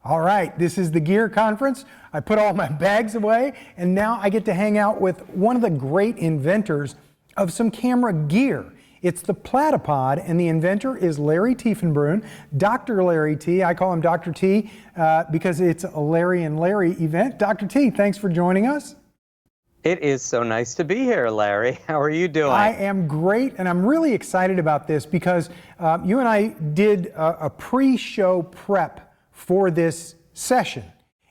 All right, this is the Gear Conference. I put all my bags away, and now I get to hang out with one of the great inventors of some camera gear. It's the Platypod, and the inventor is Larry Tiefenbrun, Dr. Larry T. I call him Dr. T because it's a Larry and Larry event. Dr. T, thanks for joining us. It is so nice to be here, Larry. How are you doing? I am great, and I'm really excited about this because you and I did a pre-show prep for this session.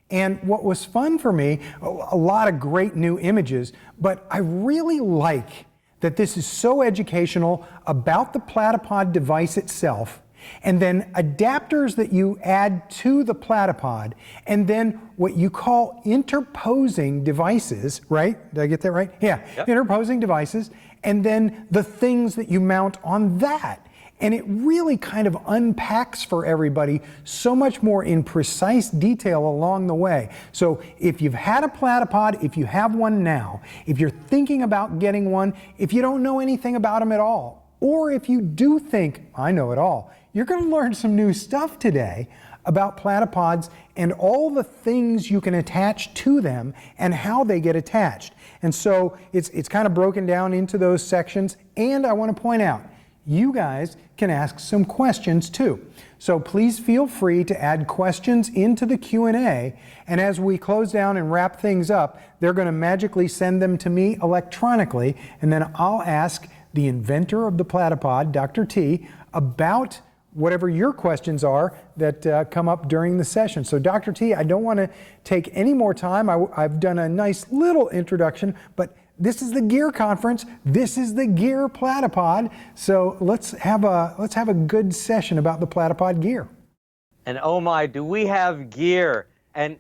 And what was fun for me, a lot of great new images, but I really like that this is so educational about the Platypod device itself, and then adapters that you add to the Platypod, and then what you call interposing devices, right? Did I get that right? Yeah, yep. Interposing devices, and then the things that you mount on that. And it really kind of unpacks for everybody so much more in precise detail along the way. So if you've had a Platypod, if you have one now, if you're thinking about getting one, if you don't know anything about them at all, or if you do think, I know it all, you're going to learn some new stuff today about Platypods and all the things you can attach to them and how they get attached. And so it's kind of broken down into those sections. And I want to point out, you guys can ask some questions too. So please feel free to add questions into the Q&A, and as we close down and wrap things up, they're going to magically send them to me electronically, and then I'll ask the inventor of the Platypod, Dr. T, about whatever your questions are that come up during the session. So Dr. T, I don't want to take any more time. I've done a nice little introduction, but this is the Gear Conference. This is the Gear Platypod. So let's have a good session about the Platypod gear. And oh my, do we have gear. And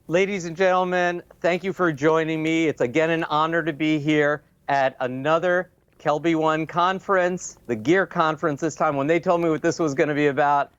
ladies and gentlemen, thank you for joining me. It's again an honor to be here at another KelbyOne conference, the Gear Conference this time. When they told me what this was going to be about,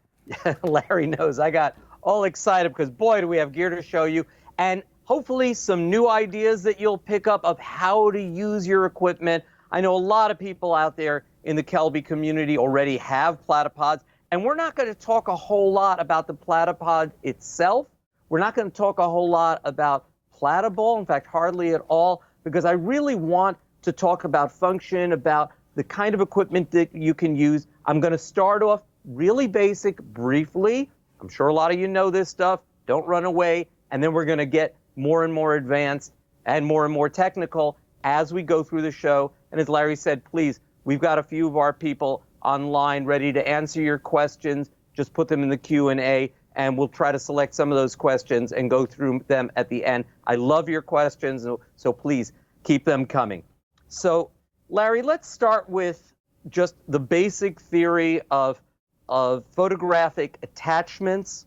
Larry knows I got all excited because boy, do we have gear to show you. And hopefully some new ideas that you'll pick up of how to use your equipment. I know a lot of people out there in the Kelby community already have Platypods, and we're not going to talk a whole lot about the Platypod itself. We're not going to talk a whole lot about Platyball, in fact, hardly at all, because I really want to talk about function, about the kind of equipment that you can use. I'm going to start off really basic, briefly. I'm sure a lot of you know this stuff. Don't run away. And then we're going to get more and more advanced and more technical as we go through the show. And as Larry said, please, we've got a few of our people online ready to answer your questions. Just put them in the Q&A, and we'll try to select some of those questions and go through them at the end. I love your questions, so please keep them coming. So, Larry, let's start with just the basic theory of photographic attachments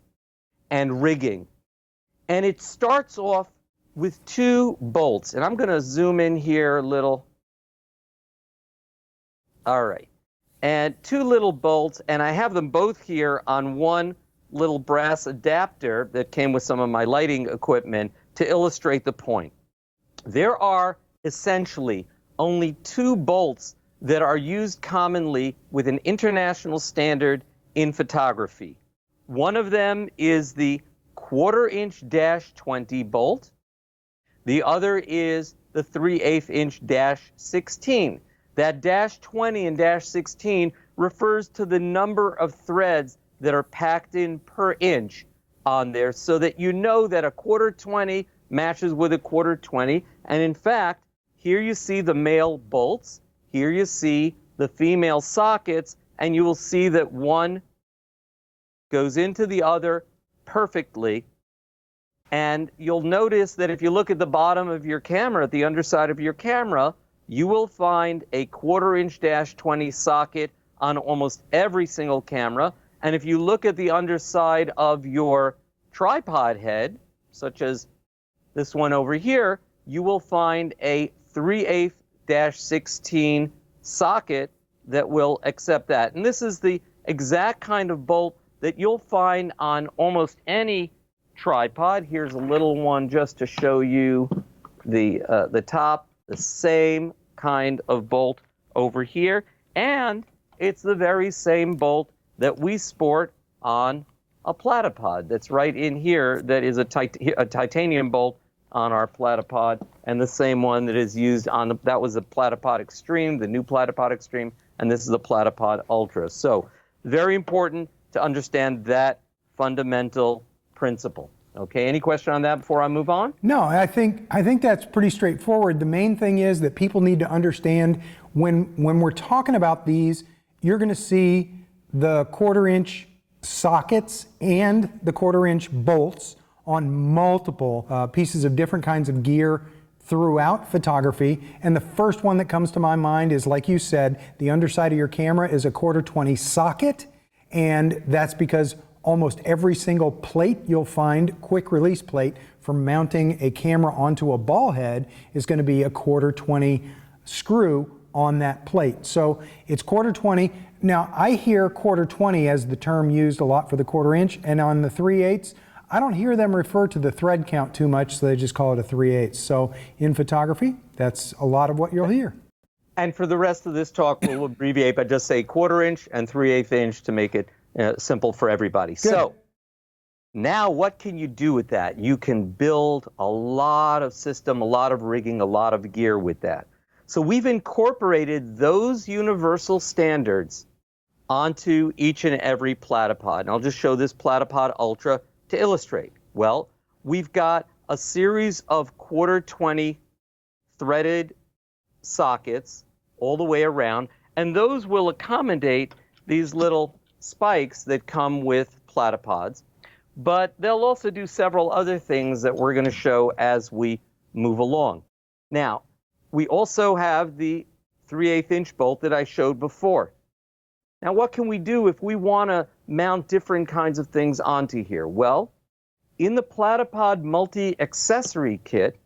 and rigging. And it starts off with two bolts. And I'm going to zoom in here a little. All right. And two little bolts. And I have them both here on one little brass adapter that came with some of my lighting equipment to illustrate the point. There are essentially only two bolts that are used commonly with an international standard in photography. One of them is the 1/4" -20 bolt. The other is the 3/8" -16. That -20 and -16 refers to the number of threads that are packed in per inch on there, so that you know that a 1/4 matches with a 1/4. And in fact, here you see the male bolts, here you see the female sockets, and you will see that one goes into the other perfectly. And you'll notice that if you look at the bottom of your camera, at the underside of your camera, you will find a 1/4" -20 socket on almost every single camera. And if you look at the underside of your tripod head, such as this one over here, you will find a 3/8" -16 socket that will accept that. And this is the exact kind of bolt that you'll find on almost any tripod. Here's a little one just to show you the top, the same kind of bolt over here. And it's the very same bolt that we sport on a platypod that's right in here that is a titanium bolt on our platypod, and the same one that is used on that was the Platypod Extreme, the new Platypod Extreme, and this is the Platypod Ultra. So very important to understand that fundamental principle. Okay, any question on that before I move on? No, I think that's pretty straightforward. The main thing is that people need to understand when we're talking about these, you're going to see the 1/4-inch sockets and the 1/4-inch bolts on multiple pieces of different kinds of gear throughout photography. And the first one that comes to my mind is, like you said, the underside of your camera is a 1/4-20 socket, and that's because almost every single plate you'll find, quick release plate for mounting a camera onto a ball head, is going to be a 1/4-20 screw on that plate. So it's 1/4-20. Now I hear 1/4-20 as the term used a lot for the 1/4-inch, and on the 3/8, I don't hear them refer to the thread count too much, so they just call it a 3/8. So in photography, that's a lot of what you'll hear. And for the rest of this talk, we'll abbreviate by just say 1/4-inch and 3/8 inch to make it simple for everybody. Good. So now what can you do with that? You can build a lot of system, a lot of rigging, a lot of gear with that. So we've incorporated those universal standards onto each and every platypod. And I'll just show this Platypod Ultra to illustrate. Well, we've got a series of 1/4-20 threaded sockets all the way around, and those will accommodate these little spikes that come with platypods. But they'll also do several other things that we're going to show as we move along. Now, we also have the 3/8 inch bolt that I showed before. Now, what can we do if we want to mount different kinds of things onto here? Well, in the Platypod multi-accessory kit,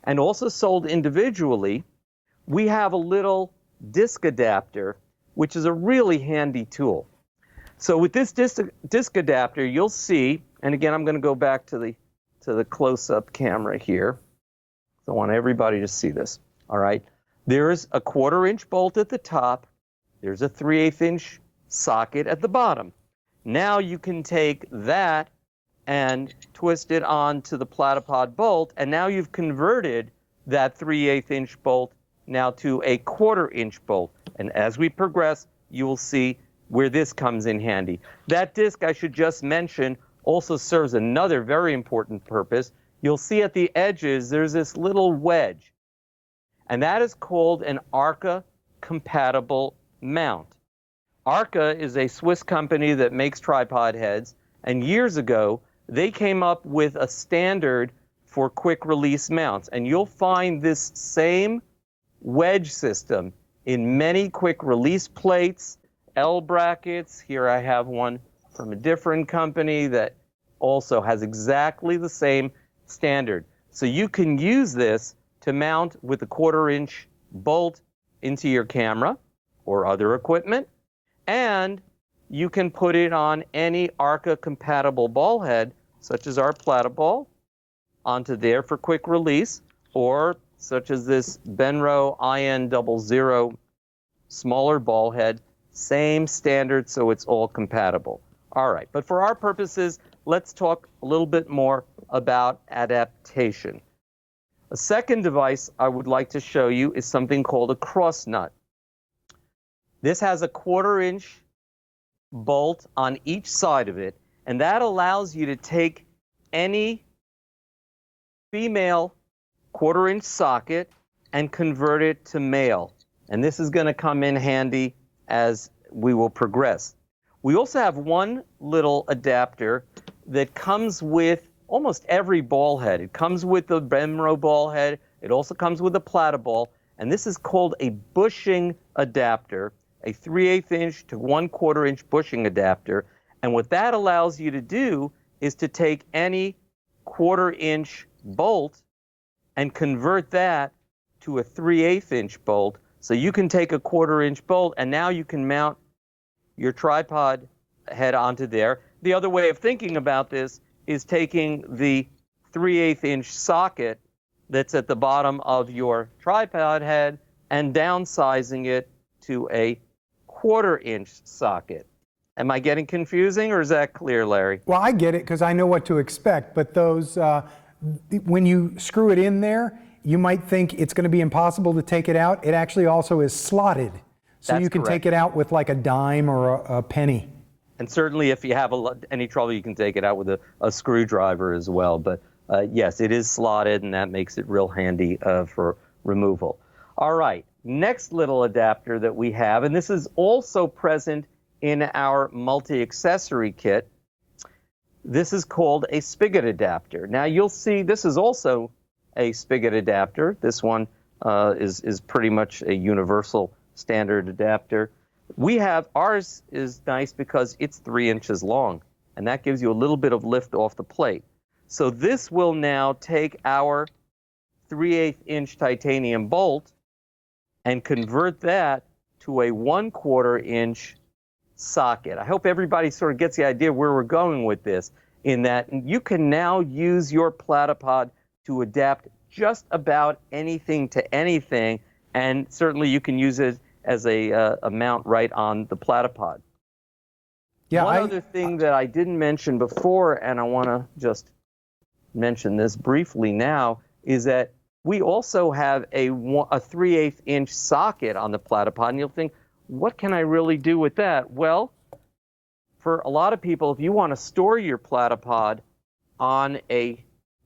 and also sold individually, we have a little disc adapter, which is a really handy tool. So with this disc adapter, you'll see, and again, I'm going to go back to the close-up camera here. So I want everybody to see this. All right. There's a 1/4-inch bolt at the top. There's a 3/8 inch socket at the bottom. Now you can take that and twist it onto the platypod bolt, and now you've converted that 3/8 inch bolt now to a 1/4-inch bolt. And as we progress, you will see where this comes in handy. That disc, I should just mention, also serves another very important purpose. You'll see at the edges, there's this little wedge, and that is called an ARCA compatible mount. ARCA is a Swiss company that makes tripod heads, and years ago, they came up with a standard for quick release mounts, and you'll find this same wedge system in many quick release plates, L brackets. Here I have one from a different company that also has exactly the same standard. So you can use this to mount with a 1/4-inch bolt into your camera or other equipment, and you can put it on any ARCA compatible ball head, such as our Platyball, onto there for quick release, or such as this Benro IN00 smaller ball head, same standard, so it's all compatible. All right, but for our purposes, let's talk a little bit more about adaptation. A second device I would like to show you is something called a cross nut. This has a 1/4-inch bolt on each side of it, and that allows you to take any female 1/4-inch socket and convert it to male. And this is going to come in handy as we will progress. We also have one little adapter that comes with almost every ball head. It comes with the Benro ball head. It also comes with a Platyball, and this is called a bushing adapter, a 3/8 inch to 1/4 inch bushing adapter. And what that allows you to do is to take any 1/4 inch bolt and convert that to a 3/8 inch bolt. So you can take a 1/4 inch bolt, and now you can mount your tripod head onto there. The other way of thinking about this is taking the 3/8 inch socket that's at the bottom of your tripod head and downsizing it to a 1/4 inch socket. Am I getting confusing, or is that clear, Larry? Well, I get it because I know what to expect, but those, when you screw it in there, you might think it's going to be impossible to take it out. It actually also is slotted. So That's you can correct. take it out with like a dime or a penny. And certainly if you have any trouble, you can take it out with a screwdriver as well. But yes, it is slotted, and that makes it real handy for removal. All right, next little adapter that we have, and this is also present in our multi-accessory kit. This is called a Spigot adapter. Now you'll see this is also a Spigot adapter. This one is pretty much a universal standard adapter. Ours is nice because it's 3 inches long, and that gives you a little bit of lift off the plate. So this will now take our 3/8 inch titanium bolt and convert that to a 1/4 inch socket. I hope everybody sort of gets the idea where we're going with this, in that you can now use your Platypod to adapt just about anything to anything, and certainly you can use it as a mount right on the Platypod. Yeah, One other thing that I didn't mention before, and I want to just mention this briefly now, is that we also have a 3/8 inch socket on the Platypod, and you'll think, what can I really do with that? Well, for a lot of people, if you want to store your Platypod on a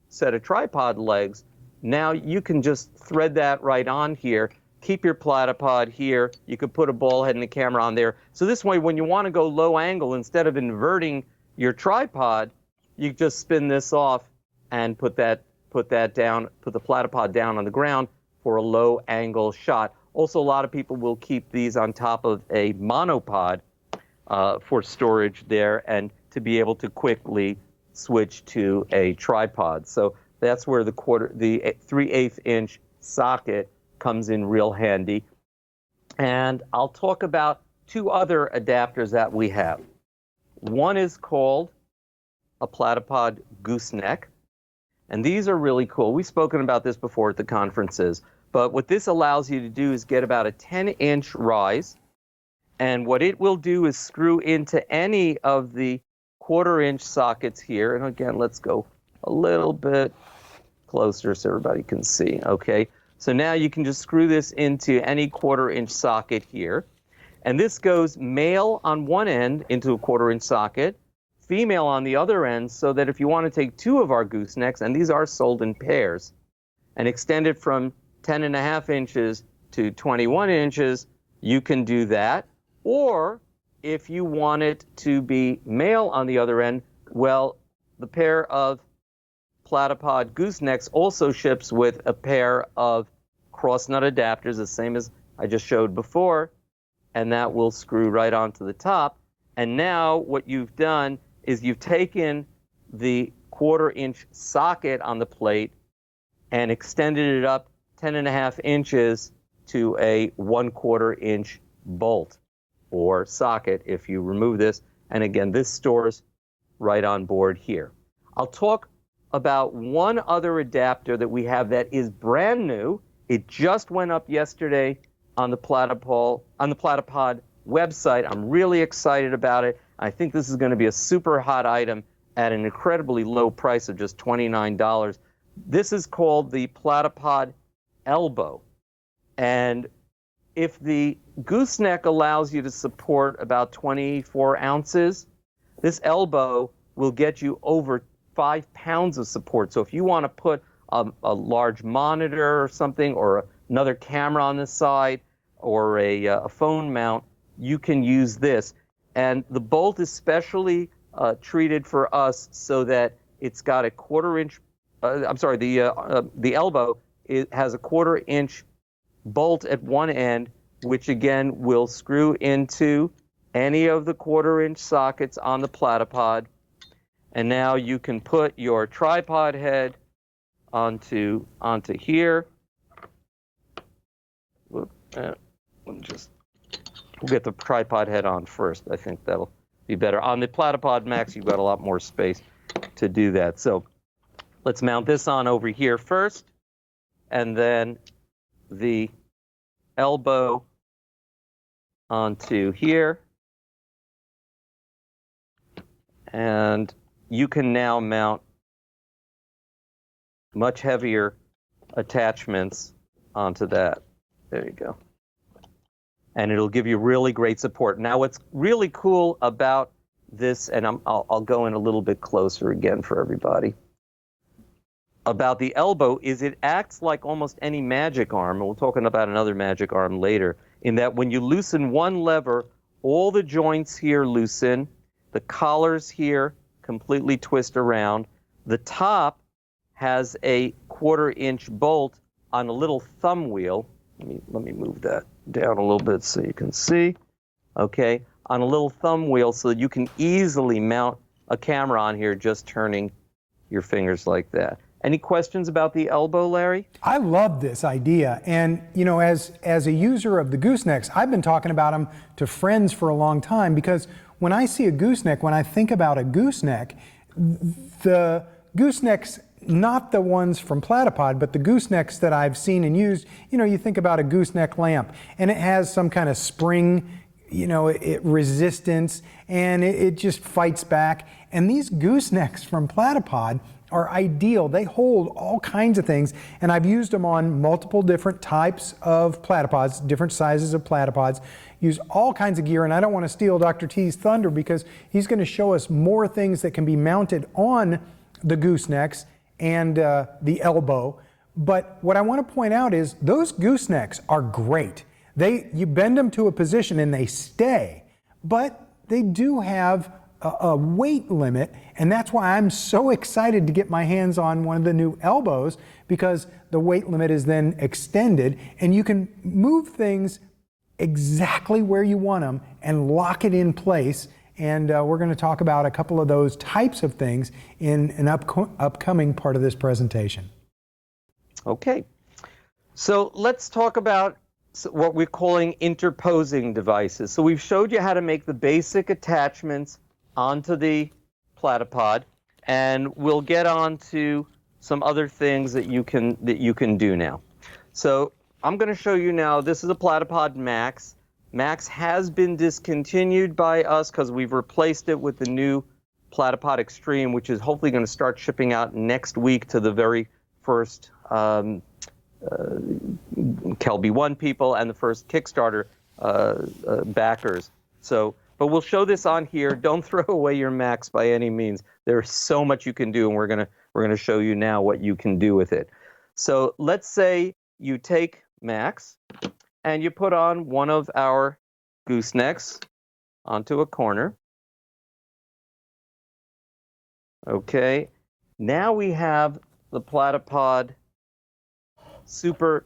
set of tripod legs, now you can just thread that right on here. Keep your Platypod here. You could put a ball head and a camera on there. So this way, when you want to go low angle, instead of inverting your tripod, you just spin this off and put that down, put the Platypod down on the ground for a low angle shot. Also, a lot of people will keep these on top of a monopod for storage there, and to be able to quickly switch to a tripod. So that's where the 3/8 inch socket comes in real handy. And I'll talk about 2 other adapters that we have. One is called a Platypod Gooseneck, and these are really cool. We've spoken about this before at the conferences, but what this allows you to do is get about a 10-inch rise, and what it will do is screw into any of the 1/4 inch sockets here. And again, let's go a little bit closer so everybody can see. Okay, so now you can just screw this into any 1/4 inch socket here. And this goes male on one end into a 1/4 inch socket, female on the other end, so that if you want to take 2 of our goosenecks, and these are sold in pairs, and extend it from 10.5 inches to 21 inches, you can do that. Or if you want it to be male on the other end, well, the pair of Platypod Goosenecks also ships with a pair of cross nut adapters, the same as I just showed before, and that will screw right onto the top. And now what you've done is you've taken the 1/4 inch socket on the plate and extended it up 10.5 inches to a 1/4 inch bolt or socket if you remove this. And again, this stores right on board here. I'll talk about one other adapter that we have that is brand new. It just went up yesterday on the Platypod website. I'm really excited about it. I think this is going to be a super hot item at an incredibly low price of just $29. This is called the Platypod Elbow. And if the gooseneck allows you to support about 24 ounces, this elbow will get you over 5 pounds of support. So if you want to put a large monitor or something, or another camera on the side, or a phone mount, you can use this. And the bolt is specially treated for us so that it's got a 1/4 inch, the elbow, it has a 1/4 inch bolt at one end, which again will screw into any of the 1/4 inch sockets on the Platypod. And now you can put your tripod head onto here. We'll get the tripod head on first. I think that'll be better. On the Platypod Max, you've got a lot more space to do that. So let's mount this on over here first, and then the elbow onto here. And you can now mount much heavier attachments onto that. There you go. And it'll give you really great support. Now, what's really cool about this, and I'll go in a little bit closer again for everybody, about the elbow is it acts like almost any magic arm, and we'll talk about another magic arm later, in that when you loosen one lever, all the joints here loosen, the collars here completely twist around, the top has a 1/4-inch bolt on a little thumb wheel. Let me move that down a little bit so you can see. Okay, on a little thumb wheel so that you can easily mount a camera on here just turning your fingers like that. Any questions about the elbow, Larry? I love this idea. And, you know, as a user of the Goosenecks, I've been talking about them to friends for a long time because when I see a gooseneck, when I think about a gooseneck, the goosenecks, not the ones from Platypod, but the goosenecks that I've seen and used, you know, you think about a gooseneck lamp and it has some kind of spring, you know, resistance, and it just fights back. And these goosenecks from Platypod are ideal. They hold all kinds of things, and I've used them on multiple different types of platypods, different sizes of platypods, use all kinds of gear, and I don't want to steal Dr. T's thunder because he's going to show us more things that can be mounted on the goosenecks and the elbow. But what I want to point out is those goosenecks are great. You bend them to a position and they stay, but they do have a weight limit, and that's why I'm so excited to get my hands on one of the new elbows, because the weight limit is then extended and you can move things exactly where you want them and lock it in place. And we're going to talk about a couple of those types of things in an upcoming part of this presentation. Okay, so let's talk about what we're calling interposing devices. So we've showed you how to make the basic attachments onto the Platypod, and we'll get on to some other things that you can do now. So I'm going to show you now, this is a Platypod Max. Max has been discontinued by us because we've replaced it with the new Platypod Extreme, which is hopefully going to start shipping out next week to the very first KelbyOne people and the first Kickstarter backers. But we'll show this on here. Don't throw away your Max by any means. There's so much you can do, and we're gonna show you now what you can do with it. So let's say you take Max and you put on one of our goosenecks onto a corner. Okay, now we have the Platypod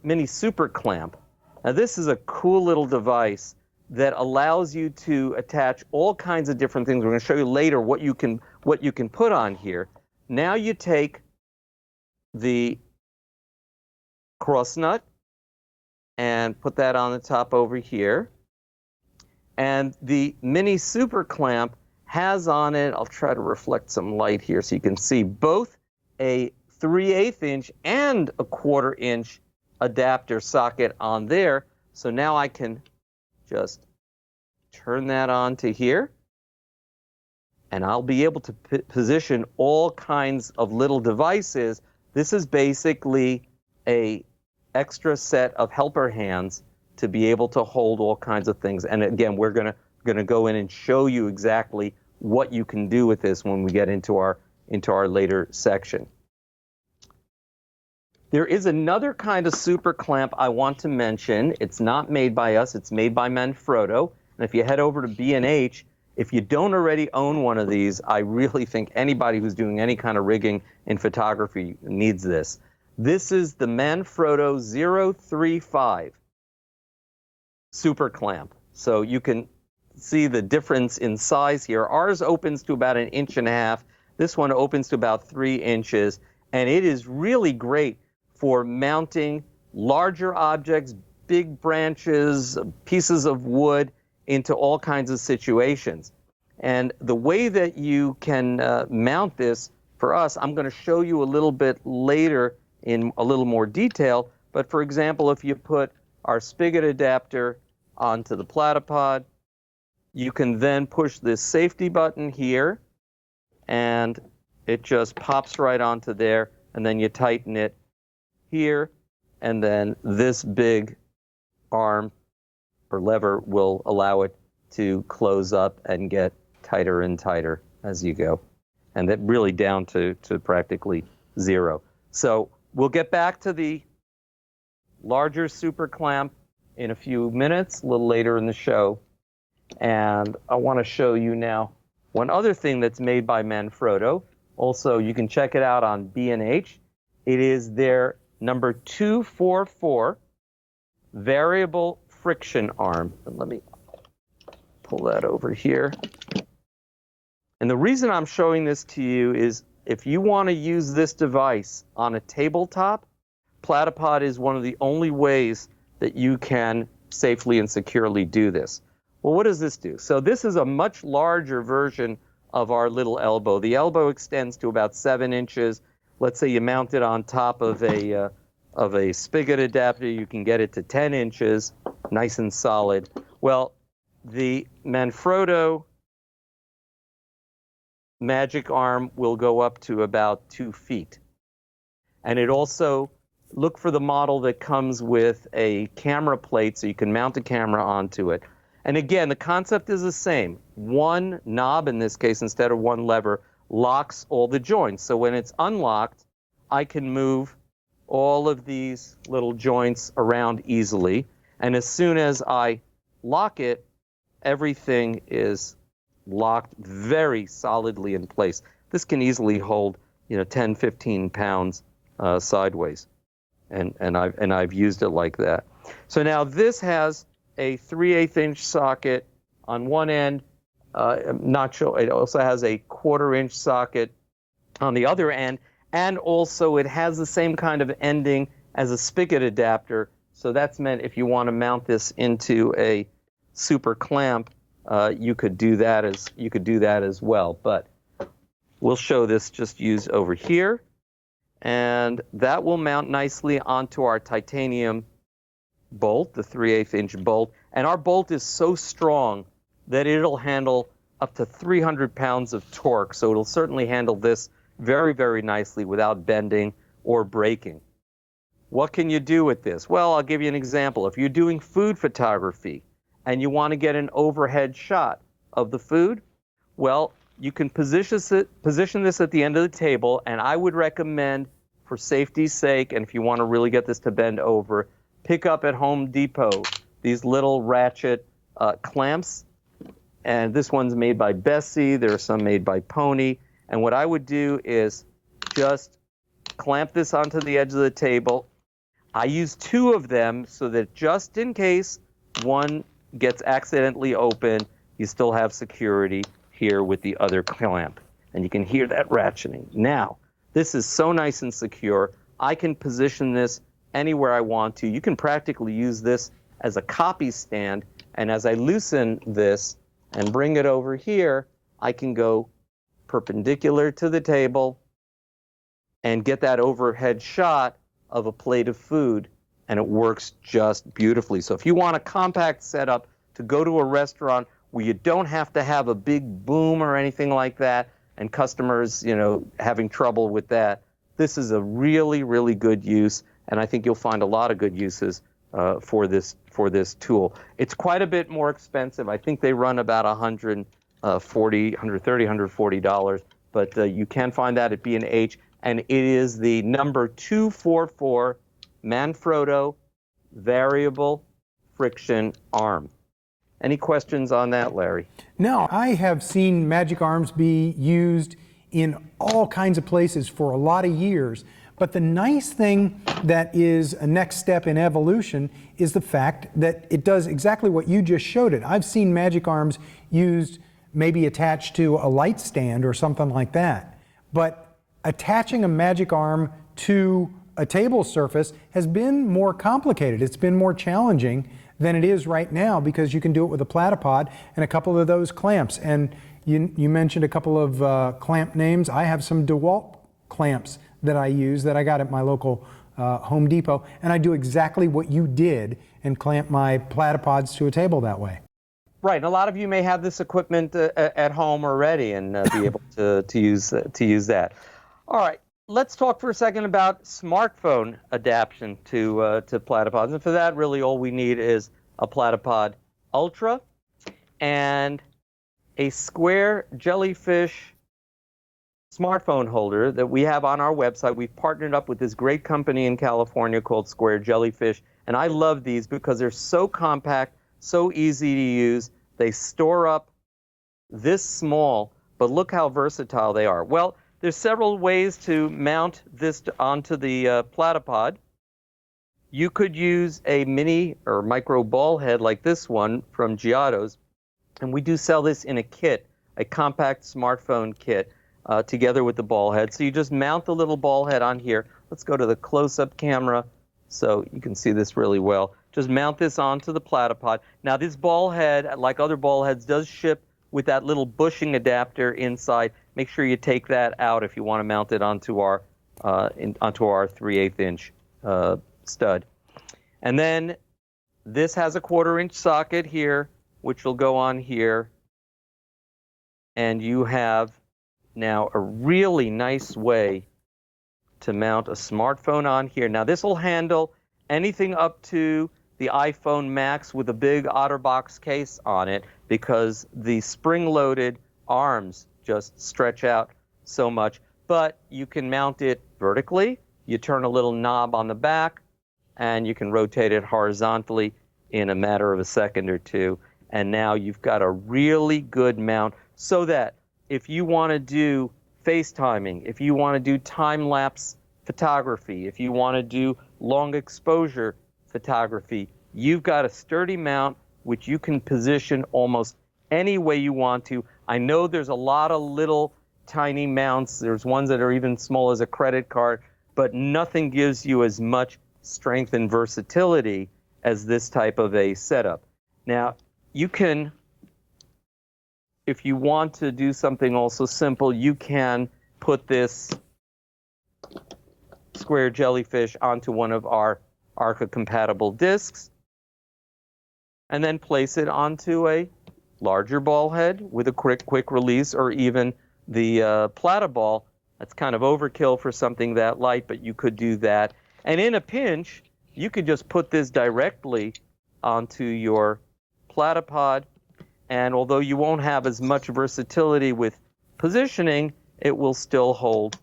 Mini Super Clamp. Now this is a cool little device that allows you to attach all kinds of different things. We're going to show you later what you can put on here. Now you take the cross nut and put that on the top over here. And the Mini Super Clamp has on it, I'll try to reflect some light here so you can see, both a 3/8 inch and a 1/4 inch adapter socket on there. So now I can just turn that on to here, and I'll be able to position all kinds of little devices. This is basically a extra set of helper hands to be able to hold all kinds of things. And again, we're gonna go in and show you exactly what you can do with this when we get into our later section. There is another kind of super clamp I want to mention. It's not made by us. It's made by Manfrotto. And if you head over to B&H, if you don't already own one of these, I really think anybody who's doing any kind of rigging in photography needs this. This is the Manfrotto 035 super clamp. So you can see the difference in size here. Ours opens to about 1.5 inches. This one opens to about 3 inches. And it is really great for mounting larger objects, big branches, pieces of wood into all kinds of situations. And the way that you can mount this for us, I'm going to show you a little bit later in a little more detail. But for example, if you put our Spigot adapter onto the Platypod, you can then push this safety button here, and it just pops right onto there, and then you tighten it here, and then this big arm or lever will allow it to close up and get tighter and tighter as you go, and that really down to practically zero. So we'll get back to the larger super clamp in a few minutes, a little later in the show. And I want to show you now one other thing that's made by Manfrotto. Also, you can check it out on B&H. It is their number 244 variable friction arm. And let me pull that over here. And the reason I'm showing this to you is if you want to use this device on a tabletop, Platypod is one of the only ways that you can safely and securely do this. Well, what does this do? So this is a much larger version of our little elbow. The elbow extends to about 7 inches. Let's say you mount it on top of a Spigot adapter, you can get it to 10 inches, nice and solid. Well, the Manfrotto Magic Arm will go up to about 2 feet. And it also, look for the model that comes with a camera plate so you can mount a camera onto it. And again, the concept is the same. One knob, in this case, instead of one lever, locks all the joints. So when it's unlocked, I can move all of these little joints around easily. And as soon as I lock it, everything is locked very solidly in place. This can easily hold, 10, 15 pounds sideways. And I've used it like that. So now this has a 3/8 inch socket on one end. Not sure. It also has a 1/4 inch socket on the other end, and also it has the same kind of ending as a Spigot adapter. So that's meant if you want to mount this into a super clamp, you could do that as well. But we'll show this just used over here, and that will mount nicely onto our titanium bolt, the 3/8 inch bolt. And our bolt is so strong that it'll handle up to 300 pounds of torque. So it'll certainly handle this very, very nicely without bending or breaking. What can you do with this? Well, I'll give you an example. If you're doing food photography and you want to get an overhead shot of the food, well, you can position this at the end of the table, and I would recommend, for safety's sake, and if you want to really get this to bend over, pick up at Home Depot these little ratchet clamps. And this one's made by Bessie. There are some made by Pony. And what I would do is just clamp this onto the edge of the table. I use 2 of them so that just in case one gets accidentally open, you still have security here with the other clamp. And you can hear that ratcheting. Now, this is so nice and secure. I can position this anywhere I want to. You can practically use this as a copy stand. And as I loosen this and bring it over here, I can go perpendicular to the table and get that overhead shot of a plate of food, and it works just beautifully. So if you want a compact setup to go to a restaurant where you don't have to have a big boom or anything like that, and customers, having trouble with that, this is a really, really good use, and I think you'll find a lot of good uses for this tool. It's quite a bit more expensive. I think they run about $130, $140, but you can find that at B&H, and it is the number 244 Manfrotto variable friction arm. Any questions on that, Larry? No, I have seen magic arms be used in all kinds of places for a lot of years. But the nice thing that is a next step in evolution is the fact that it does exactly what you just showed it. I've seen magic arms used maybe attached to a light stand or something like that. But attaching a magic arm to a table surface has been more complicated. It's been more challenging than it is right now because you can do it with a Platypod and a couple of those clamps. And you mentioned a couple of clamp names. I have some DeWalt clamps that I use that I got at my local Home Depot, and I do exactly what you did and clamp my Platypods to a table that way. Right, and a lot of you may have this equipment at home already and be able to use that. All right, let's talk for a second about smartphone adaptation to platypods, and for that, really, all we need is a Platypod Ultra and a square jellyfish smartphone holder that we have on our website. We've partnered up with this great company in California called Square Jellyfish, and I love these because they're so compact, so easy to use. They store up this small, but look how versatile they are. Well, there's several ways to mount this onto the Platypod. You could use a mini or micro ball head like this one from Giotto's, and we do sell this in a kit, a compact smartphone kit, together with the ball head. So you just mount the little ball head on here. Let's go to the close-up camera so you can see this really well. Just mount this onto the Platypod. Now this ball head, like other ball heads, does ship with that little bushing adapter inside. Make sure you take that out if you want to mount it onto our 3/8 inch stud. And then this has a 1/4 inch socket here, which will go on here. And you have now a really nice way to mount a smartphone on here. Now this will handle anything up to the iPhone Max with a big OtterBox case on it because the spring-loaded arms just stretch out so much. But you can mount it vertically. You turn a little knob on the back, and you can rotate it horizontally in a matter of a second or two. And now you've got a really good mount so that if you want to do FaceTiming, if you want to do time-lapse photography, if you want to do long exposure photography, you've got a sturdy mount which you can position almost any way you want to. I know there's a lot of little tiny mounts. There's ones that are even small as a credit card, but nothing gives you as much strength and versatility as this type of a setup. Now, you can, if you want to do something also simple, you can put this square jellyfish onto one of our Arca-compatible discs and then place it onto a larger ball head with a quick release, or even the Platyball. That's kind of overkill for something that light, but you could do that. And in a pinch, you could just put this directly onto your Platypod, and although you won't have as much versatility with positioning, it will still hold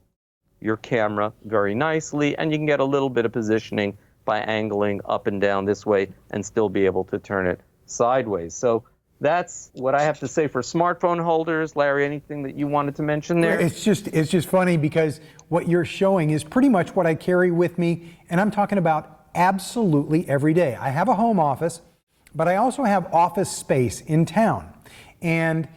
your camera very nicely, and you can get a little bit of positioning by angling up and down this way and still be able to turn it sideways. So that's what I have to say for smartphone holders. Larry, anything that you wanted to mention there? It's just funny because what you're showing is pretty much what I carry with me, and I'm talking about absolutely every day. I have a home office, but I also have office space in town. And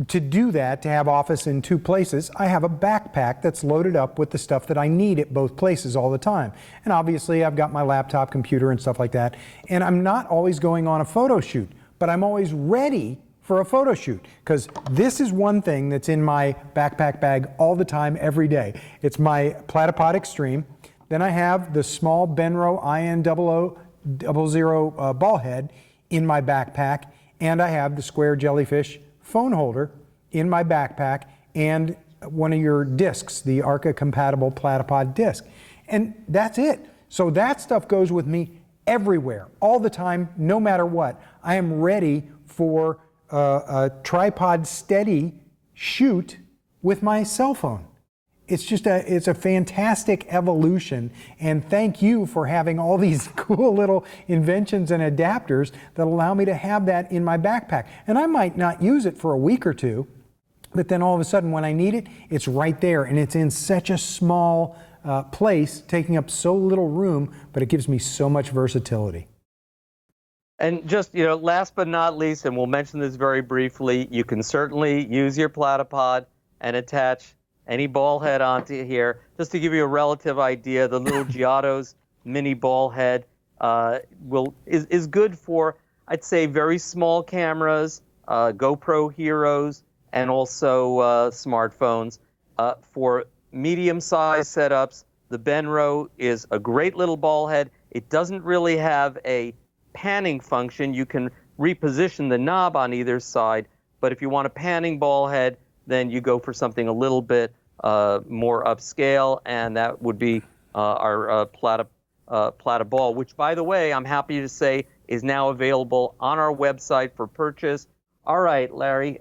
to do that, to have office in two places, I have a backpack that's loaded up with the stuff that I need at both places all the time. And obviously I've got my laptop, computer, and stuff like that. And I'm not always going on a photo shoot, but I'm always ready for a photo shoot, because this is one thing that's in my backpack bag all the time, every day. It's my Platypod Extreme. Then I have the small Benro IN0000 ball head in my backpack, and I have the square jellyfish phone holder in my backpack, and one of your discs, the Arca-compatible Platypod disc. And that's it. So that stuff goes with me everywhere, all the time, no matter what. I am ready for a tripod steady shoot with my cell phone. It's a fantastic evolution, and thank you for having all these cool little inventions and adapters that allow me to have that in my backpack. And I might not use it for a week or two, but then all of a sudden when I need it, it's right there, and it's in such a small place, taking up so little room, but it gives me so much versatility. And just, last but not least, and we'll mention this very briefly, you can certainly use your Platypod and attach any ball head onto here. Just to give you a relative idea, the little Giotto's mini ball head is good for, I'd say, very small cameras, GoPro Heroes, and also smartphones. For medium-sized setups, the Benro is a great little ball head. It doesn't really have a panning function. You can reposition the knob on either side. But if you want a panning ball head, then you go for something a little bit more upscale, and that would be our Platypod, which, by the way, I'm happy to say is now available on our website for purchase. All right, Larry.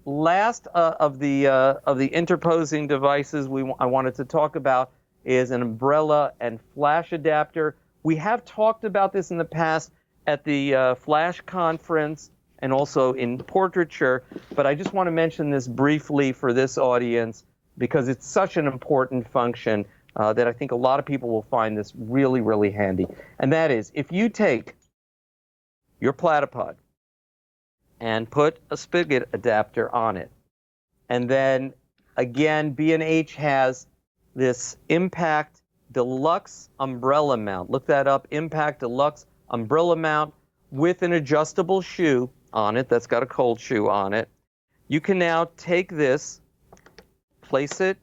Last of the interposing devices I wanted to talk about is an umbrella and flash adapter. We have talked about this in the past at the Flash conference and also in portraiture, but I just want to mention this briefly for this audience because it's such an important function that I think a lot of people will find this really, really handy. And that is, if you take your Platypod and put a Spigot adapter on it, and then again, B&H has this Impact Deluxe umbrella mount. Look that up, Impact Deluxe umbrella mount with an adjustable shoe on it that's got a cold shoe on it. You can now take this, place it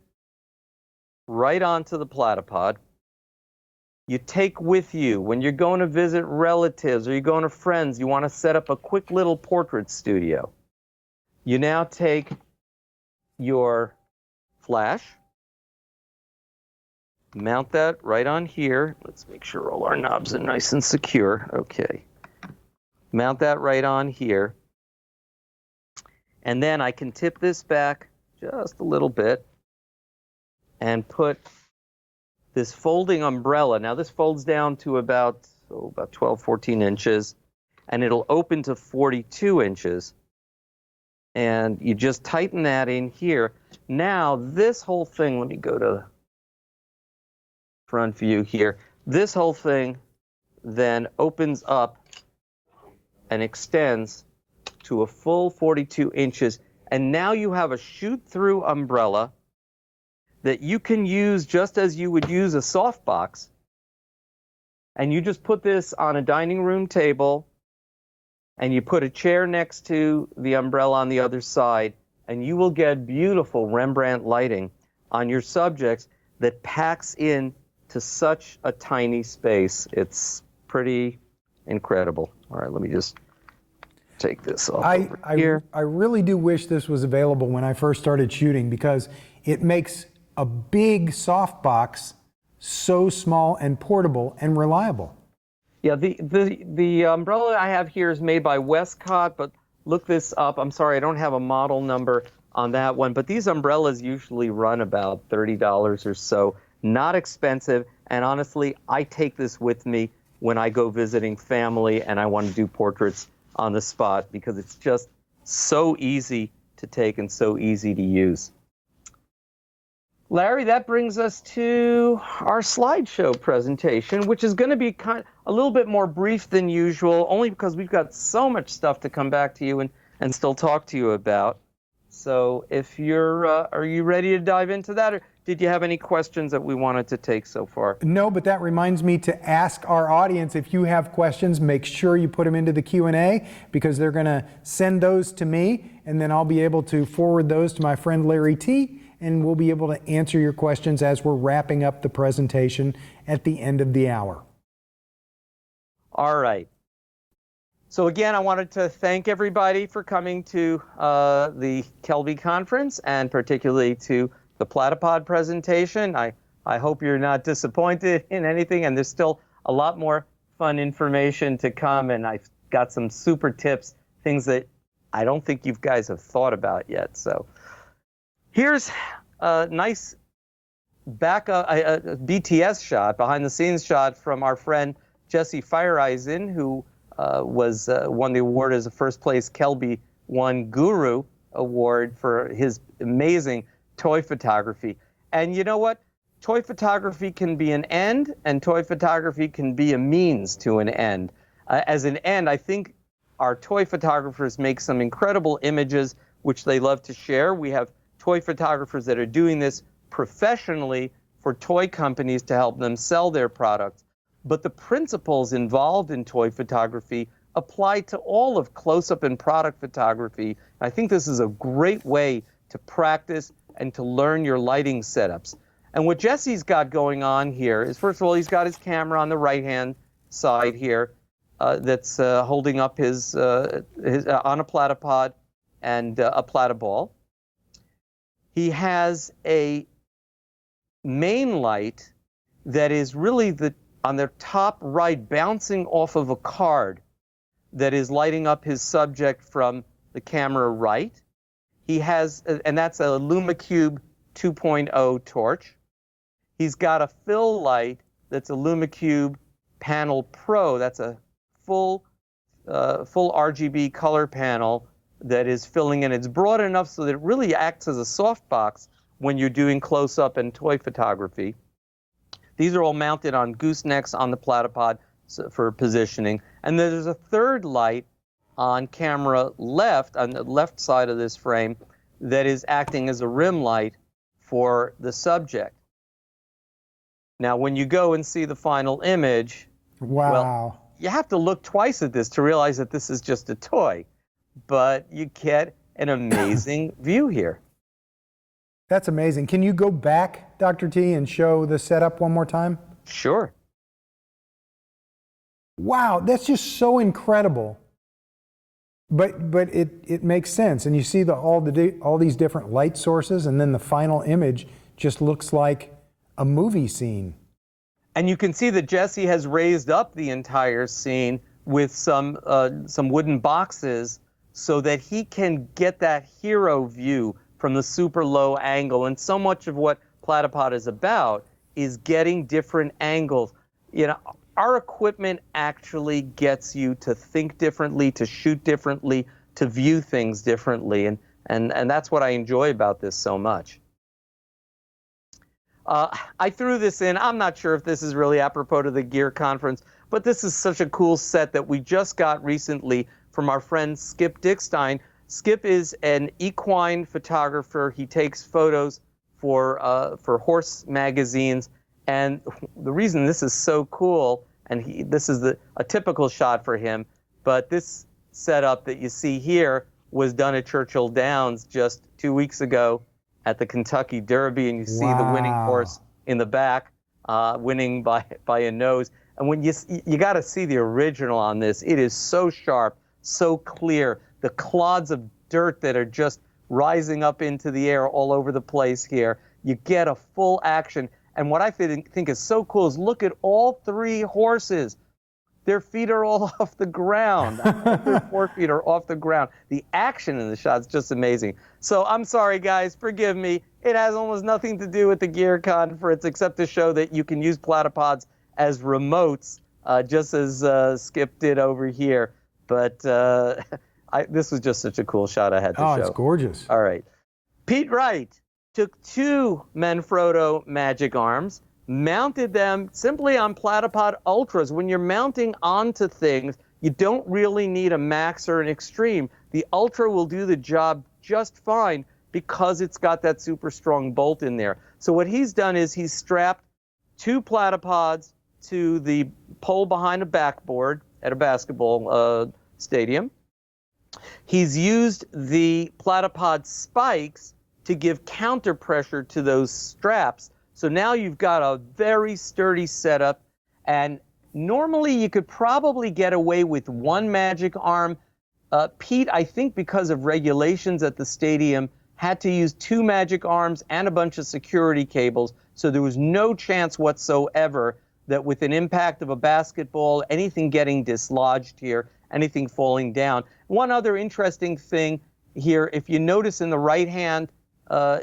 right onto the Platypod. You take with you, when you're going to visit relatives or you're going to friends, you want to set up a quick little portrait studio. You now take your flash, mount that right on here. Let's make sure all our knobs are nice and secure. Okay. Mount that right on here. And then I can tip this back just a little bit and put this folding umbrella. Now this folds down to about 12, 14 inches, and it'll open to 42 inches. And you just tighten that in here. Now this whole thing, let me go to front view here. This whole thing then opens up and extends to a full 42 inches. And now you have a shoot-through umbrella that you can use just as you would use a softbox. And you just put this on a dining room table, and you put a chair next to the umbrella on the other side, and you will get beautiful Rembrandt lighting on your subjects that packs in to such a tiny space. It's pretty incredible. All right, let me just take this off here. I really do wish this was available when I first started shooting, because it makes a big softbox so small and portable and reliable. Yeah, the umbrella I have here is made by Westcott, but look this up. I'm sorry, I don't have a model number on that one, but these umbrellas usually run about $30 or so. Not expensive, and honestly, I take this with me when I go visiting family and I want to do portraits on the spot because it's just so easy to take and so easy to use. Larry, that brings us to our slideshow presentation, which is going to be a little bit more brief than usual, only because we've got so much stuff to come back to you and still talk to you about. So if you're, are you ready to dive into that? Or did you have any questions that we wanted to take so far? No, but that reminds me to ask our audience, if you have questions, make sure you put them into the Q&A, because they're going to send those to me, and then I'll be able to forward those to my friend Larry T., and we'll be able to answer your questions as we're wrapping up the presentation at the end of the hour. All right. So again, I wanted to thank everybody for coming to the Kelby conference, and particularly to the Platypod presentation. I hope you're not disappointed in anything, and there's still a lot more fun information to come, and I've got some super tips, things that I don't think you guys have thought about yet. So here's a nice backup, a BTS shot, behind the scenes shot from our friend Jesse Fireeisen, who won the award as a first place KelbyOne Guru Award for his amazing toy photography. And you know what? Toy photography can be an end, and toy photography can be a means to an end. As an end, I think our toy photographers make some incredible images which they love to share. We have toy photographers that are doing this professionally for toy companies to help them sell their products. But the principles involved in toy photography apply to all of close-up and product photography. I think this is a great way to practice and to learn your lighting setups. And what Jesse's got going on here is, first of all, he's got his camera on the right-hand side here. that's holding up his on a platypod and a platyball. He has a main light that is really on the top right, bouncing off of a card that is lighting up his subject from the camera right. He has, and that's a Luma Cube 2.0 torch. He's got a fill light that's a Luma Cube Panel Pro. That's a full RGB color panel that is filling in. It's broad enough so that it really acts as a softbox when you're doing close-up and toy photography. These are all mounted on goosenecks on the platypod for positioning. And then there's a third light on camera left, on the left side of this frame, that is acting as a rim light for the subject. Now, when you go and see the final image, wow. Well, you have to look twice at this to realize that this is just a toy, but you get an amazing view here. That's amazing. Can you go back, Dr. T, and show the setup one more time? Sure. Wow, that's just so incredible. But it makes sense, and you see all these different light sources, and then the final image just looks like a movie scene. And you can see that Jesse has raised up the entire scene with some wooden boxes so that he can get that hero view from the super low angle. And so much of what Platypod is about is getting different angles. You know, our equipment actually gets you to think differently, to shoot differently, to view things differently. And that's what I enjoy about this so much. I threw this in. I'm not sure if this is really apropos to the Gear Conference, but this is such a cool set that we just got recently from our friend Skip Dickstein. Skip is an equine photographer. He takes photos for horse magazines. And the reason this is so cool, and this is a typical shot for him, but this setup that you see here was done at Churchill Downs just 2 weeks ago at the Kentucky Derby, and you see the winning horse in the back, winning by a nose. And when you got to see the original on this, it is so sharp, so clear. The clods of dirt that are just rising up into the air all over the place here. You get a full action. And what I think is so cool is look at all three horses. Their feet are all off the ground. Their forefeet are off the ground. The action in the shot is just amazing. So I'm sorry, guys. Forgive me. It has almost nothing to do with the Gear Conference except to show that you can use platypods as remotes, just as Skip did over here. But this was just such a cool shot I had to show. Oh, it's gorgeous. All right. Pete Wright took two Manfrotto Magic Arms, mounted them simply on Platypod Ultras. When you're mounting onto things, you don't really need a Max or an Extreme. The Ultra will do the job just fine because it's got that super strong bolt in there. So what he's done is he's strapped two platypods to the pole behind a backboard at a basketball stadium. He's used the platypod spikes to give counter pressure to those straps. So now you've got a very sturdy setup, and normally you could probably get away with one magic arm. Pete, I think because of regulations at the stadium, had to use two magic arms and a bunch of security cables, so there was no chance whatsoever that with an impact of a basketball, anything getting dislodged here, anything falling down. One other interesting thing here, if you notice in the right-hand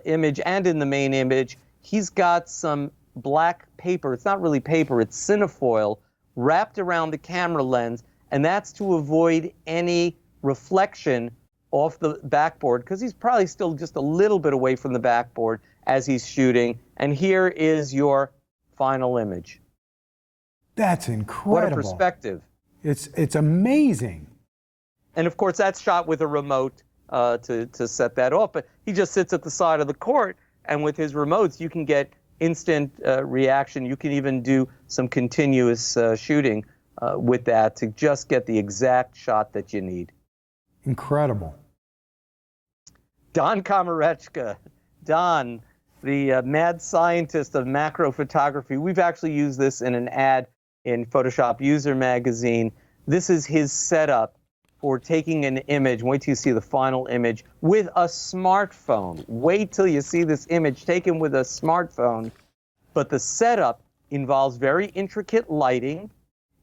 image and in the main image, he's got some black paper. It's not really paper, it's cinefoil wrapped around the camera lens, and that's to avoid any reflection off the backboard, because he's probably still just a little bit away from the backboard as he's shooting. And here is your final image. That's incredible. What a perspective. It's amazing. And of course, that's shot with a remote to set that off. But he just sits at the side of the court, and with his remotes, you can get instant reaction. You can even do some continuous shooting with that to just get the exact shot that you need. Incredible. Don Komarechka. Don, the mad scientist of macro photography. We've actually used this in an ad in Photoshop User magazine. This is his setup for taking an image. Wait till you see the final image with a smartphone. Wait till you see this image taken with a smartphone. But the setup involves very intricate lighting.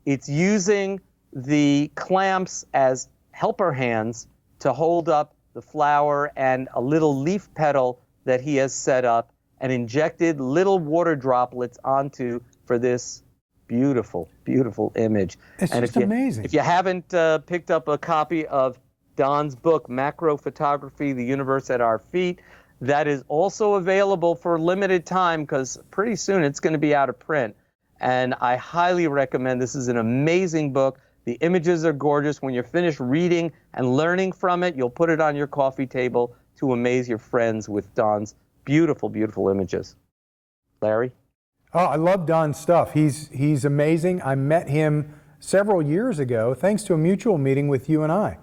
It's using the clamps as helper hands to hold up the flower and a little leaf petal that he has set up and injected little water droplets onto for this beautiful, beautiful image. It's and just amazing. If you haven't picked up a copy of Don's book, Macro Photography, The Universe at Our Feet, that is also available for limited time because pretty soon it's going to be out of print. And I highly recommend. This is an amazing book. The images are gorgeous. When you're finished reading and learning from it, you'll put it on your coffee table to amaze your friends with Don's beautiful, beautiful images. Larry? Oh, I love Don's stuff. He's amazing. I met him several years ago thanks to a mutual meeting with you and I.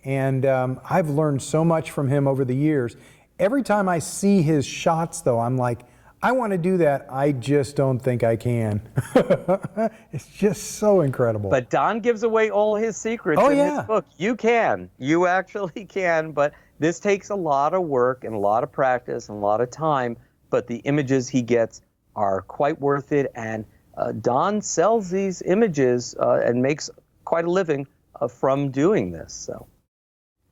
And I've learned so much from him over the years. Every time I see his shots, though, I'm like, I want to do that. I just don't think I can. It's just so incredible. But Don gives away all his secrets in his book. You can. You actually can. But this takes a lot of work and a lot of practice and a lot of time. But the images he gets are quite worth it. And Don sells these images and makes quite a living from doing this. So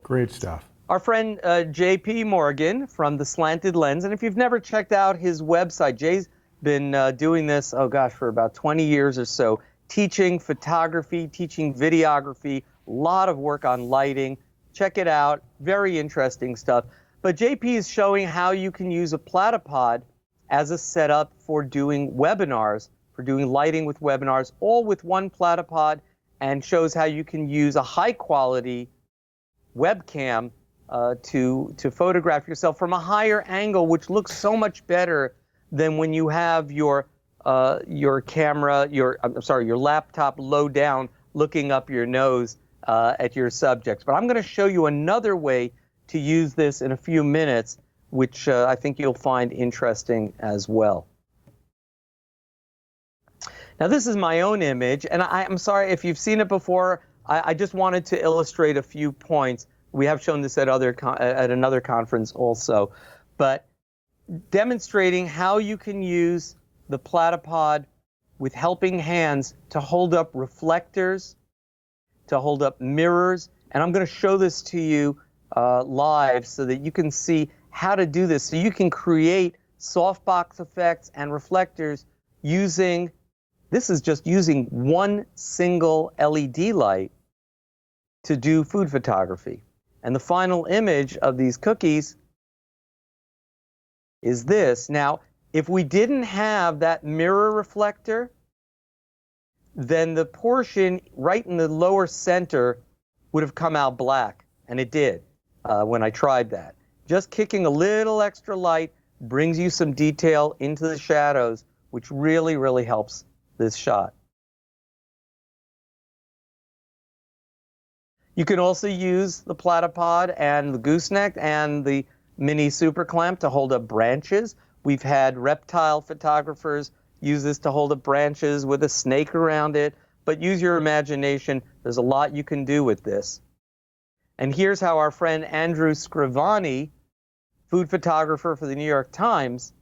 great stuff. Our friend J.P. Morgan from The Slanted Lens. And if you've never checked out his website, Jay's been doing this, for about 20 years or so, teaching photography, teaching videography, a lot of work on lighting. Check it out. Very interesting stuff. But J.P. is showing how you can use a Platypod as a setup for doing webinars, for doing lighting with webinars, all with one Platypod, and shows how you can use a high-quality webcam to photograph yourself from a higher angle, which looks so much better than when you have your camera, your laptop low down, looking up your nose at your subjects. But I'm going to show you another way to use this in a few minutes, which I think you'll find interesting as well. Now, this is my own image, and I'm sorry if you've seen it before. I just wanted to illustrate a few points. We have shown this at another conference also, but demonstrating how you can use the Platypod with helping hands to hold up reflectors, to hold up mirrors, and I'm going to show this to you live so that you can see how to do this. So you can create softbox effects and reflectors using, this is just using one single LED light to do food photography. And the final image of these cookies is this. Now, if we didn't have that mirror reflector, then the portion right in the lower center would have come out black. And it did when I tried that. Just kicking a little extra light brings you some detail into the shadows, which really, really helps this shot. You can also use the Platypod and the Gooseneck and the mini super clamp to hold up branches. We've had reptile photographers use this to hold up branches with a snake around it, but use your imagination. There's a lot you can do with this. And here's how our friend Andrew Scrivani, food photographer for the New York Times,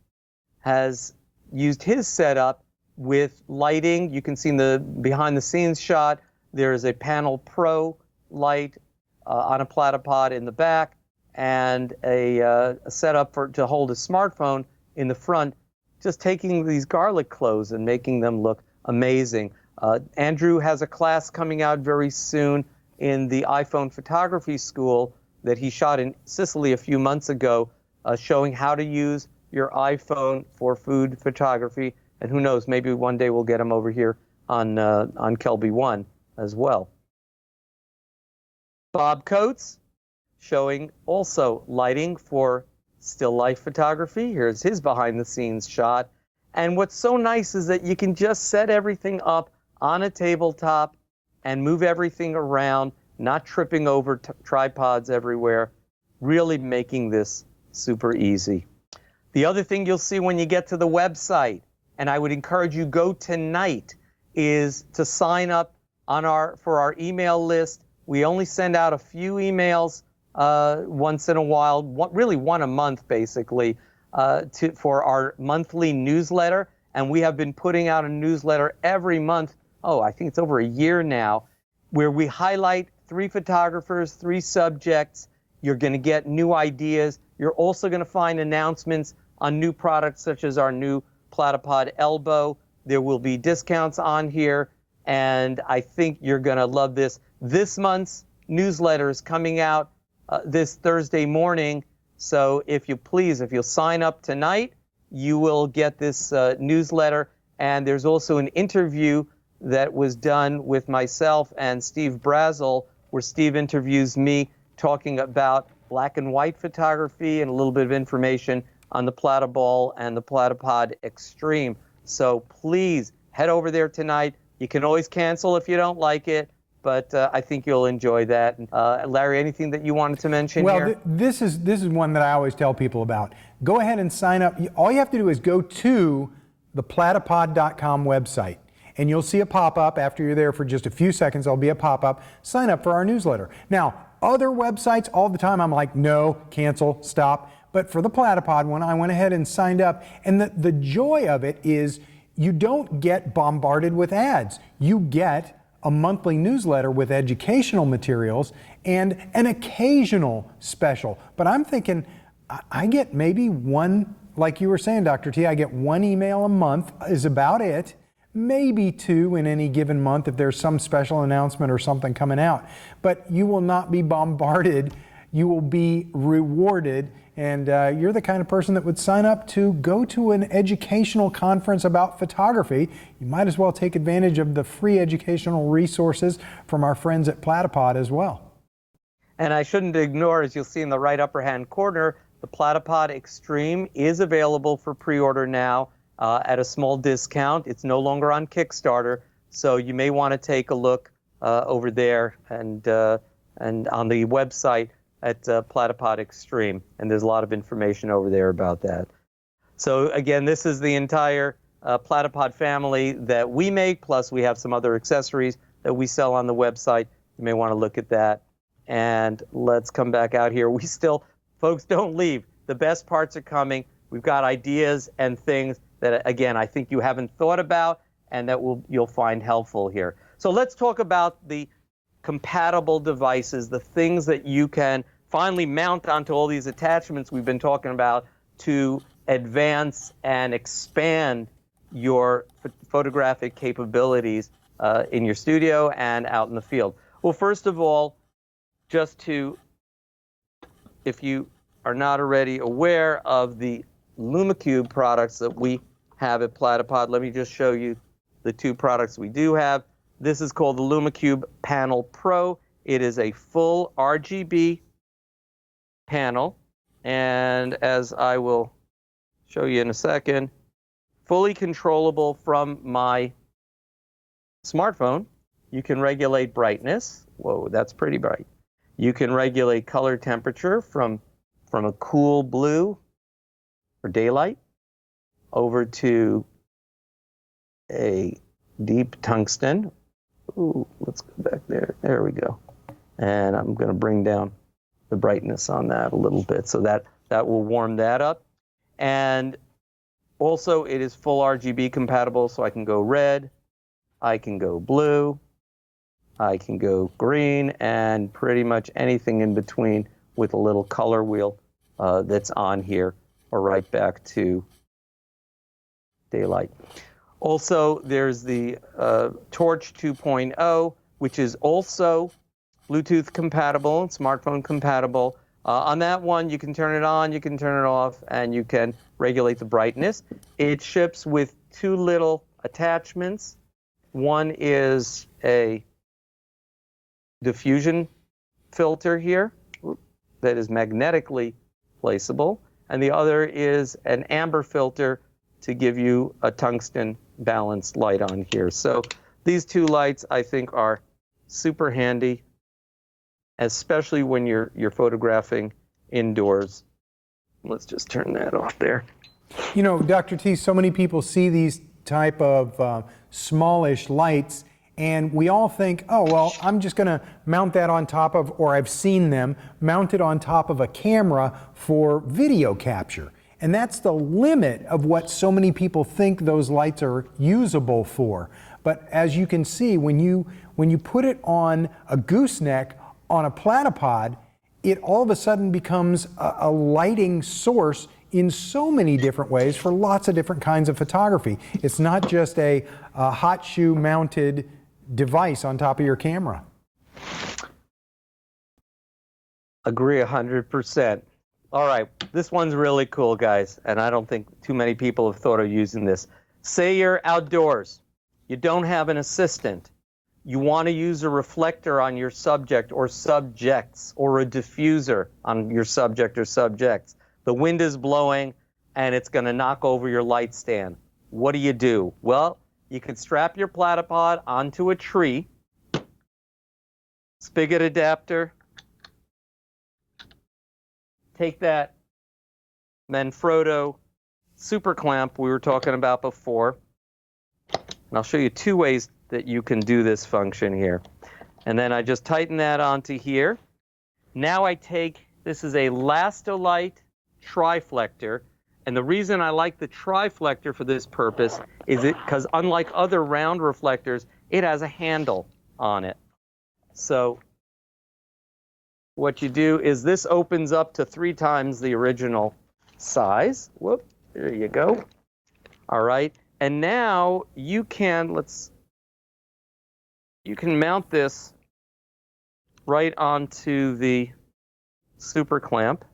has used his setup with lighting. You can see in the behind the scenes shot, there is a Panel Pro light on a Platypod in the back and a setup to hold a smartphone in the front, just taking these garlic cloves and making them look amazing. Andrew has a class coming out very soon in the iPhone photography school that he shot in Sicily a few months ago, showing how to use your iPhone for food photography. And who knows, maybe one day we'll get him over here on KelbyOne as well. Bob Coates showing also lighting for still life photography. Here's his behind the scenes shot. And what's so nice is that you can just set everything up on a tabletop and move everything around, not tripping over tripods everywhere, really making this super easy. The other thing you'll see when you get to the website, and I would encourage you go tonight, is to sign up for our email list. We only send out a few emails once in a while, really one a month basically, for our monthly newsletter. And we have been putting out a newsletter every month. Oh, I think it's over a year now, where we highlight 3 photographers, 3 subjects. You're going to get new ideas. You're also going to find announcements on new products such as our new Platypod Elbow. There will be discounts on here, and I think you're going to love this. This month's newsletter is coming out this Thursday morning, so if you'll sign up tonight, you will get this newsletter. And there's also an interview that was done with myself and Steve Brazel, where Steve interviews me talking about black and white photography and a little bit of information on the Platyball and the Platypod Extreme. So please head over there tonight. You can always cancel if you don't like it, but I think you'll enjoy that. Larry, anything that you wanted to mention here? Well, this is one that I always tell people about. Go ahead and sign up. All you have to do is go to the platypod.com website, and you'll see a pop-up. After you're there for just a few seconds, there'll be a pop-up. Sign up for our newsletter. Now, other websites, all the time, I'm like, no, cancel, stop. But for the Platypod one, I went ahead and signed up. And the joy of it is you don't get bombarded with ads. You get a monthly newsletter with educational materials and an occasional special. But I'm thinking, I get maybe one, like you were saying, Dr. T, I get 1 email a month is about it. Maybe 2 in any given month if there's some special announcement or something coming out. But you will not be bombarded. You will be rewarded. And you're the kind of person that would sign up to go to an educational conference about photography. You might as well take advantage of the free educational resources from our friends at Platypod as well. And I shouldn't ignore, as you'll see in the right upper hand corner, the Platypod Extreme is available for pre-order now at a small discount. It's no longer on Kickstarter, so you may want to take a look over there and on the website at Platypod Extreme, and there's a lot of information over there about that. So again, this is the entire Platypod family that we make, plus we have some other accessories that we sell on the website. You may want to look at that. And let's come back out here. Folks, don't leave. The best parts are coming. We've got ideas and things that, again, I think you haven't thought about and that you'll find helpful here. So let's talk about the compatible devices, the things that you can finally mount onto all these attachments we've been talking about to advance and expand your photographic capabilities in your studio and out in the field. Well, first of all, if you are not already aware of the Luma Cube products that we have at Platypod, let me just show you the 2 products we do have. This is called the Luma Cube Panel Pro. It is a full RGB panel, and as I will show you in a second, fully controllable from my smartphone. You can regulate brightness. Whoa, that's pretty bright. You can regulate color temperature from a cool blue for daylight over to a deep tungsten. Ooh, let's go back there. There we go. And I'm going to bring down the brightness on that a little bit so that will warm that up. And also it is full RGB compatible, so I can go red, I can go blue, I can go green, and pretty much anything in between with a little color wheel that's on here, or right back to daylight. Also, there's the Torch 2.0, which is also Bluetooth compatible and smartphone compatible. On that one, you can turn it on, you can turn it off, and you can regulate the brightness. It ships with 2 little attachments. One is a diffusion filter here that is magnetically placeable, and the other is an amber filter to give you a tungsten balanced light on here. So these 2 lights, I think, are super handy, especially when you're photographing indoors. Let's just turn that off there. You know, Dr. T, so many people see these type of smallish lights And we all think, oh, well, I'm just going to mount that on top of, or I've seen them mounted on top of a camera for video capture. And that's the limit of what so many people think those lights are usable for. But as you can see, when you put it on a gooseneck, on a platypod, it all of a sudden becomes a lighting source in so many different ways for lots of different kinds of photography. It's not just a hot shoe mounted device on top of your camera. Agree 100%. All right, this one's really cool, guys, and I don't think too many people have thought of using this. Say you're outdoors, you don't have an assistant, you want to use a reflector on your subject or subjects, or a diffuser on your subject or subjects. The wind is blowing and it's going to knock over your light stand. What do? Well, you could strap your platypod onto a tree, spigot adapter, take that Manfrotto super clamp we were talking about before, and I'll show you two ways that you can do this function here. And then I just tighten that onto here. Now I take, this is a Lastolite triflector, and the reason I like the triflector for this purpose is it because unlike other round reflectors, it has a handle on it. So what you do is this opens up to 3 times the original size. Whoop, there you go. All right, and now you can, you can mount this right onto the super clamp,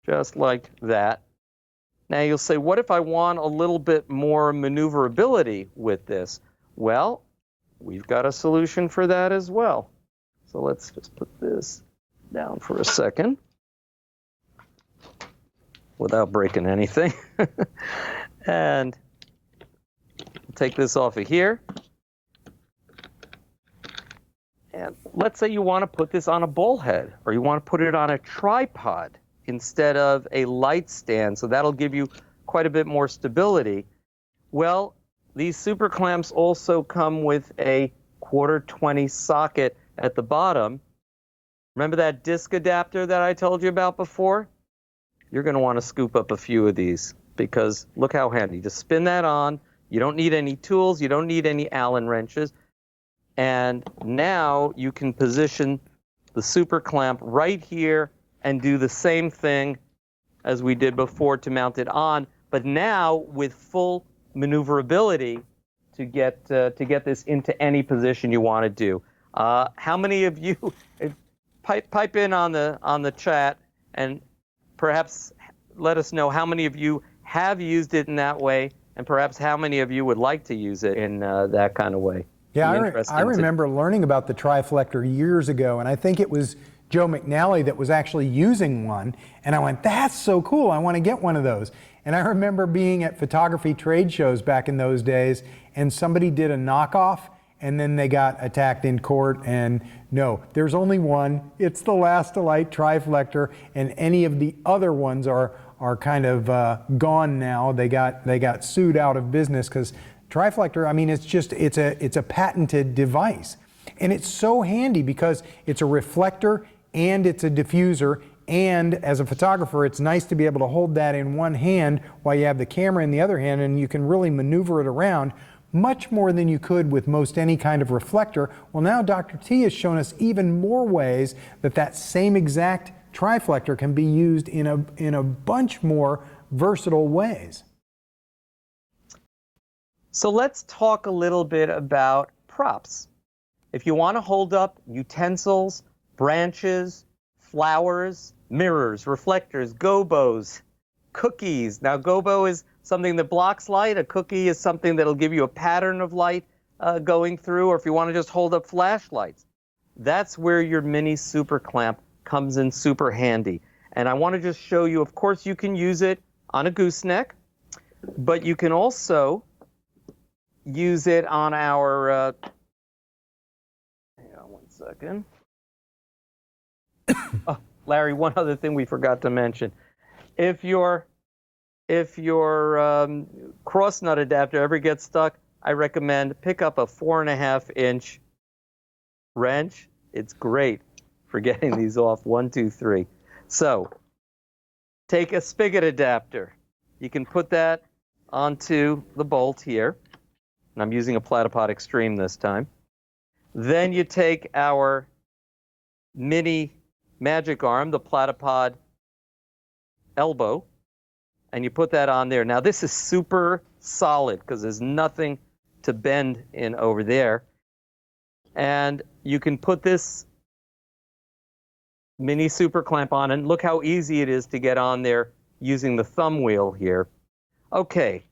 just like that. Now you'll say, what if I want a little bit more maneuverability with this? Well, we've got a solution for that as well. So let's just put this down for a second without breaking anything. And take this off of here. And let's say you want to put this on a bowl head, or you want to put it on a tripod instead of a light stand, so that'll give you quite a bit more stability. Well, these super clamps also come with a 1/4-20 socket at the bottom. Remember that disc adapter that I told you about before? You're going to want to scoop up a few of these, because look how handy. Just spin that on. You don't need any tools. You don't need any Allen wrenches. And now you can position the super clamp right here and do the same thing as we did before to mount it on, but now with full maneuverability to get this into any position you want to do. How many of you pipe in on the chat and perhaps let us know how many of you have used it in that way, and perhaps how many of you would like to use it in that kind of way. Yeah, I remember learning about the triflector years ago, and I think it was Joe McNally that was actually using one, and I went, that's so cool, I want to get one of those. And I remember being at photography trade shows back in those days, and somebody did a knockoff, and then they got attacked in court, and no, there's only one. It's the Lastolite triflector, and any of the other ones are kind of gone now. They got sued out of business because triflector, I mean, it's a patented device. And it's so handy because it's a reflector and it's a diffuser, and as a photographer, it's nice to be able to hold that in one hand while you have the camera in the other hand, and you can really maneuver it around much more than you could with most any kind of reflector. Well, now Dr. T has shown us even more ways that same exact triflector can be used in a bunch more versatile ways. So let's talk a little bit about props. If you want to hold up utensils, branches, flowers, mirrors, reflectors, gobos, cookies. Now, gobo is something that blocks light. A cookie is something that'll give you a pattern of light going through, or if you want to just hold up flashlights. That's where your mini super clamp comes in super handy. And I want to just show you, of course, you can use it on a gooseneck, but you can also use it on our, hang on one second. Oh, Larry, one other thing we forgot to mention. If your cross nut adapter ever gets stuck, I recommend pick up a 4.5-inch wrench. It's great for getting these off. 1, 2, 3. So take a spigot adapter. You can put that onto the bolt here. And I'm using a Platypod Extreme this time. Then you take our mini magic arm, the Platypod elbow, and you put that on there. Now this is super solid because there's nothing to bend in over there. And you can put this mini super clamp on, and look how easy it is to get on there using the thumb wheel here. Okay,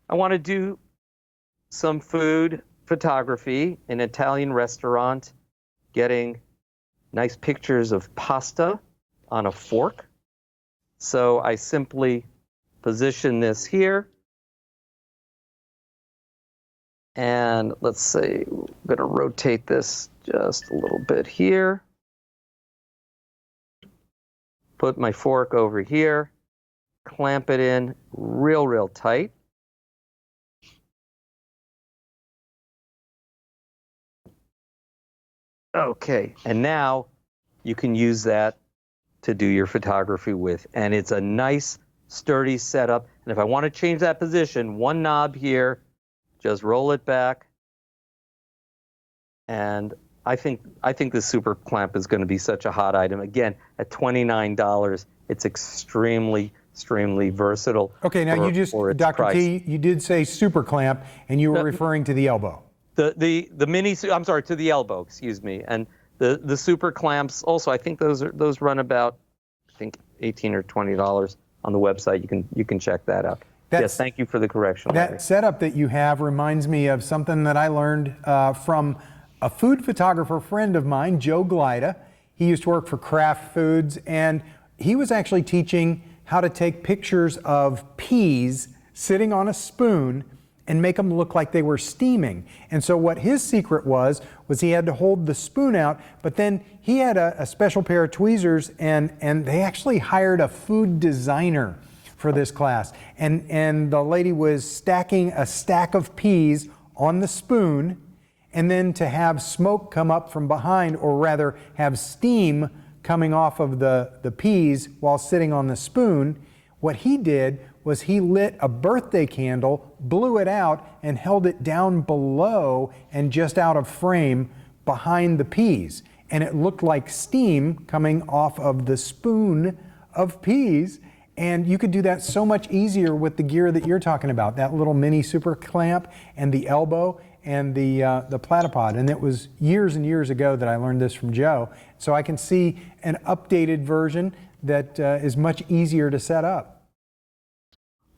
I want to do some food photography in an Italian restaurant, getting nice pictures of pasta on a fork. So I simply position this here. And let's see, I'm going to rotate this just a little bit here. Put my fork over here, clamp it in real tight. Okay, and now you can use that to do your photography with. And it's a nice, sturdy setup. And if I want to change that position, one knob here, just roll it back. And I think the super clamp is going to be such a hot item. Again, at $29, it's extremely versatile. Okay, now you just, Dr. T, you did say super clamp, and you were referring to the elbow. The mini, I'm sorry, to the elbow, excuse me. And the super clamps also, I think those run about, I think $18 or $20 on the website. You can check that out. Yes, thank you for the correction, Larry. That setup that you have reminds me of something that I learned from a food photographer friend of mine, Joe Glida. He used to work for Kraft Foods, and he was actually teaching how to take pictures of peas sitting on a spoon and make them look like they were steaming. And so what his secret was he had to hold the spoon out, but then he had a special pair of tweezers, and they actually hired a food designer for this class. And the lady was stacking a stack of peas on the spoon, and then to have smoke come up from behind, or rather have steam coming off of the peas while sitting on the spoon, what he did was he lit a birthday candle, blew it out, and held it down below and just out of frame behind the peas. And it looked like steam coming off of the spoon of peas. And you could do that so much easier with the gear that you're talking about, that little mini super clamp and the elbow and the Platypod. And it was years and years ago that I learned this from Joe. So I can see an updated version that is much easier to set up.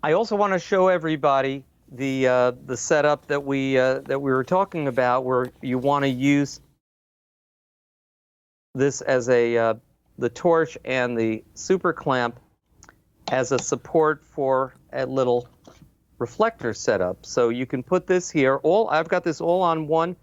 I also want to show everybody the setup that we were talking about, where you want to use this as the torch and the super clamp as a support for a little reflector setup. So you can put this here. I've got this all on one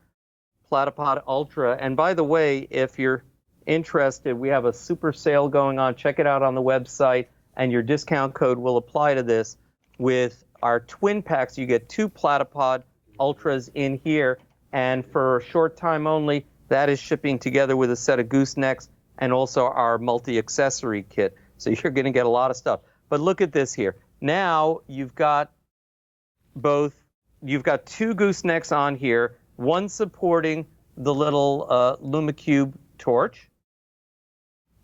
Platypod Ultra. And by the way, if you're interested, we have a super sale going on. Check it out on the website, and your discount code will apply to this. With our twin packs, you get 2 Platypod Ultras in here, and for a short time only, that is shipping together with a set of Goosenecks and also our multi-accessory kit. So you're going to get a lot of stuff. But look at this here. Now you've got 2 Goosenecks on here, one supporting the little Luma Cube torch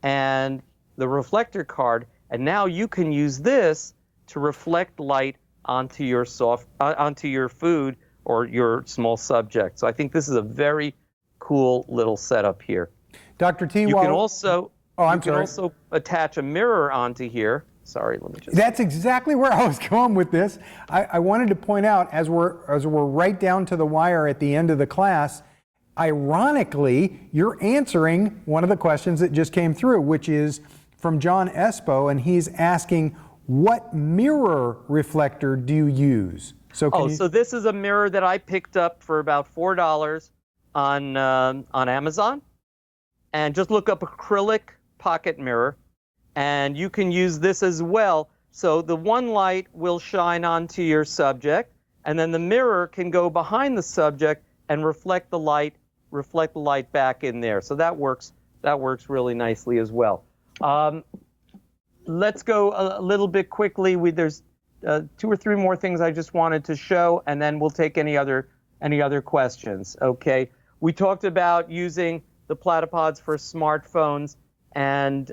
and the reflector card, and now you can use this to reflect light onto your food or your small subject. So I think this is a very cool little setup here. Dr. T, you can also attach a mirror onto here. Sorry, let me just. That's exactly where I was going with this. I wanted to point out, as we're right down to the wire at the end of the class, ironically, you're answering one of the questions that just came through, which is from John Espo, and he's asking, what mirror reflector do you use? So so this is a mirror that I picked up for about $4 on Amazon, and just look up acrylic pocket mirror, and you can use this as well. So the one light will shine onto your subject, and then the mirror can go behind the subject and reflect the light back in there. So that works really nicely as well. Let's go a little bit quickly. There's 2 or 3 more things I just wanted to show, and then we'll take any other questions. Okay. We talked about using the Platypods for smartphones, and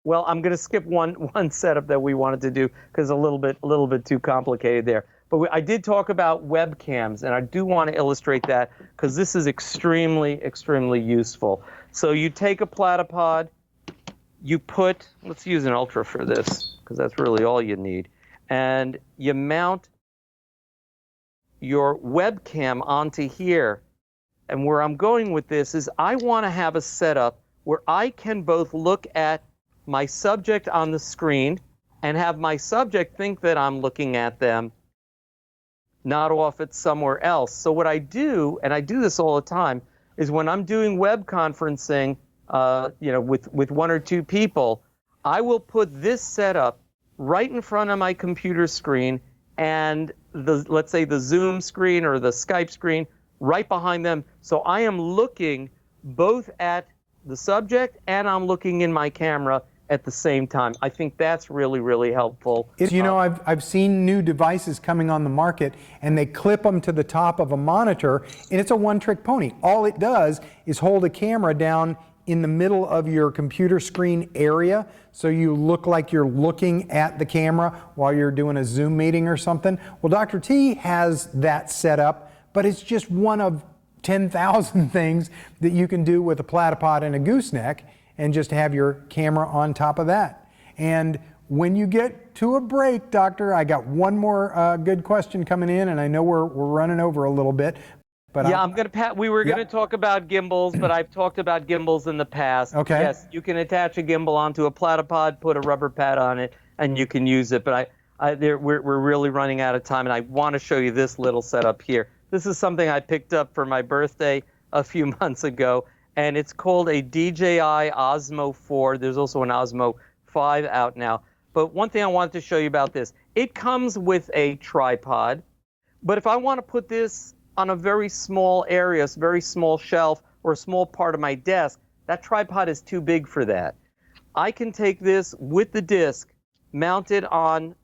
well, I'm going to skip one setup that we wanted to do because a little bit too complicated there. But I did talk about webcams, and I do want to illustrate that because this is extremely useful. So you take a Platypod, let's use an Ultra for this because that's really all you need, and you mount your webcam onto here. And where I'm going with this is I want to have a setup where I can both look at my subject on the screen and have my subject think that I'm looking at them, not off at somewhere else. So what I do, and I do this all the time, is when I'm doing web conferencing, with 1 or 2 people, I will put this setup right in front of my computer screen and let's say the Zoom screen or the Skype screen right behind them. So I am looking both at the subject and I'm looking in my camera at the same time. I think that's really helpful. I've seen new devices coming on the market and they clip them to the top of a monitor, and it's a one-trick pony. All it does is hold a camera down in the middle of your computer screen area, so you look like you're looking at the camera while you're doing a Zoom meeting or something. Well, Dr. T has that set up, but it's just one of 10,000 things that you can do with a Platypod and a gooseneck, and just have your camera on top of that. And when you get to a break, Doctor, I got one more good question coming in, and I know we're running over a little bit. But yeah, we were going to talk about gimbals, but I've talked about gimbals in the past. Okay. Yes, you can attach a gimbal onto a Platypod, put a rubber pad on it, and you can use it. But we're really running out of time, and I want to show you this little setup here. This is something I picked up for my birthday a few months ago, and it's called a DJI Osmo 4. There's also an Osmo 5 out now. But one thing I wanted to show you about this, it comes with a tripod, but if I want to put this on a very small area, a very small shelf, or a small part of my desk, that tripod is too big for that. I can take this with the disc, mount it on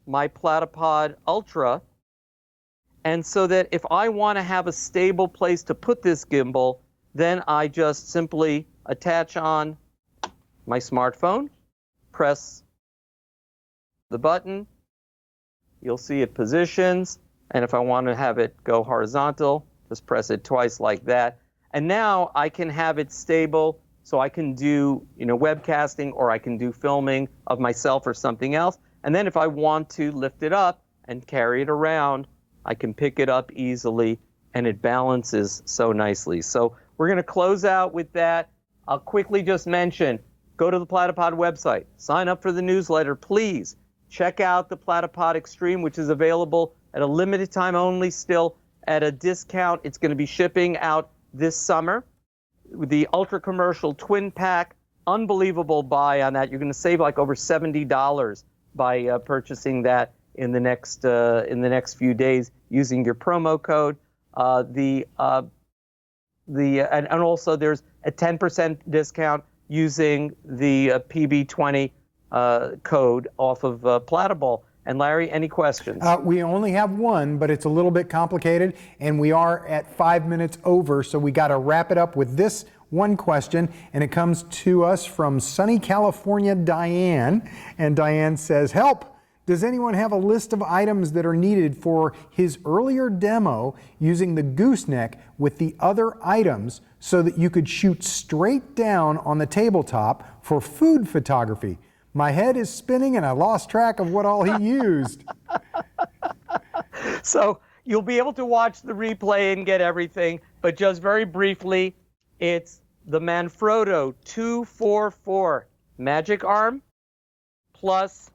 my Platypod Ultra, and so that if I want to have a stable place to put this gimbal, then I just simply attach on my smartphone, press the button, you'll see it positions, and if I want to have it go horizontal, just press it twice like that. And now I can have it stable, so I can do webcasting, or I can do filming of myself or something else. And then if I want to lift it up and carry it around, I can pick it up easily, and it balances so nicely. So we're going to close out with that. I'll quickly just mention, go to the Platypod website, sign up for the newsletter, please. Check out the Platypod Extreme, which is available at a limited time only, still at a discount. It's going to be shipping out this summer. The Ultra Commercial Twin Pack, unbelievable buy on that. You're going to save like over $70 by purchasing that in the next few days using your promo code. And also there's a 10% discount using the PB20 code off of Platypod. And Larry, any questions? We only have one, but it's a little bit complicated, and we are at 5 minutes over, so we got to wrap it up with this one question, and it comes to us from sunny California, Diane. And Diane says, help! Does anyone have a list of items that are needed for his earlier demo using the gooseneck with the other items so that you could shoot straight down on the tabletop for food photography? My head is spinning and I lost track of what all he used. So you'll be able to watch the replay and get everything, but just very briefly, it's the Manfrotto 244 Magic Arm, plus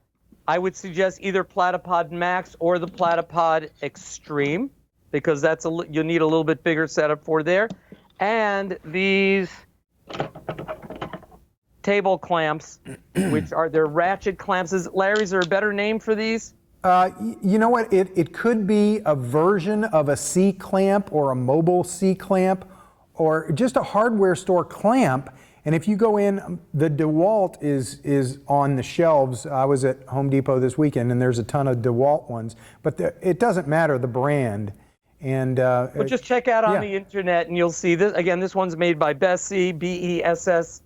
I would suggest either Platypod Max or the Platypod Extreme, because you'll need a little bit bigger setup for there. And these table clamps, which are their ratchet clamps. Larry, is there a better name for these? You know what? It could be a version of a C-clamp or a mobile C-clamp or just a hardware store clamp. And if you go in, the DeWalt is on the shelves. I was at Home Depot this weekend, and there's a ton of DeWalt ones. But it doesn't matter the brand. And well, just check out on the internet, and you'll see this. Again, this one's made by Bessey, Bessey.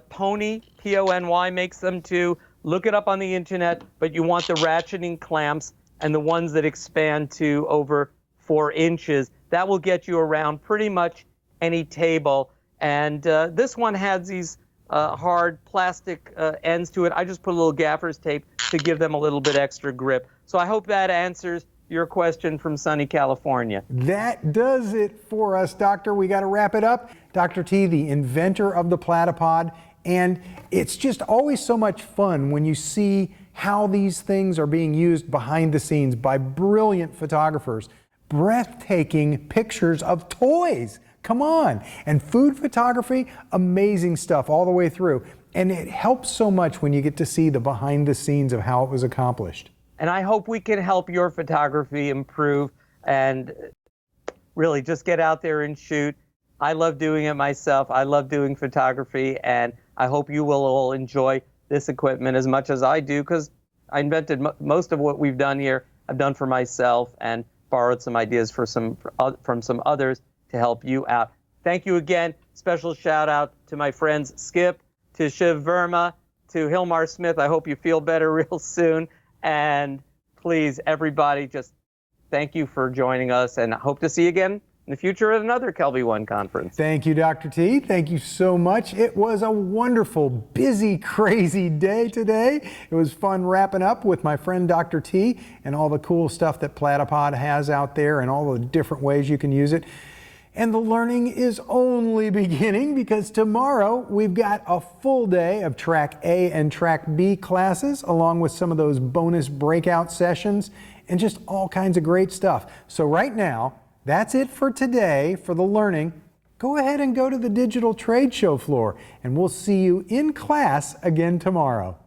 Pony, Pony makes them too. Look it up on the internet, but you want the ratcheting clamps and the ones that expand to over 4 inches. That will get you around pretty much any table. And this one has these hard plastic ends to it. I just put a little gaffer's tape to give them a little bit extra grip. So I hope that answers your question from sunny California. That does it for us, Doctor. We got to wrap it up. Dr. T, the inventor of the Platypod, and it's just always so much fun when you see how these things are being used behind the scenes by brilliant photographers. Breathtaking pictures of toys. Come on. And food photography, amazing stuff all the way through. And it helps so much when you get to see the behind the scenes of how it was accomplished. And I hope we can help your photography improve and really just get out there and shoot. I love doing it myself. I love doing photography, and I hope you will all enjoy this equipment as much as I do, because I invented most of what we've done here. I've done for myself and borrowed some ideas from some others to help you out. Thank you again. Special shout out to my friends Skip, to Shiv Verma, to Hilmar Smith. I hope you feel better real soon. And please, everybody, just thank you for joining us, and I hope to see you again in the future at another KelbyOne conference. Thank you, Dr. T. Thank you so much. It was a wonderful, busy, crazy day today. It was fun wrapping up with my friend Dr. T and all the cool stuff that Platypod has out there and all the different ways you can use it. And the learning is only beginning, because tomorrow we've got a full day of Track A and Track B classes, along with some of those bonus breakout sessions and just all kinds of great stuff. So right now, that's it for today for the learning. Go ahead and go to the digital trade show floor, and we'll see you in class again tomorrow.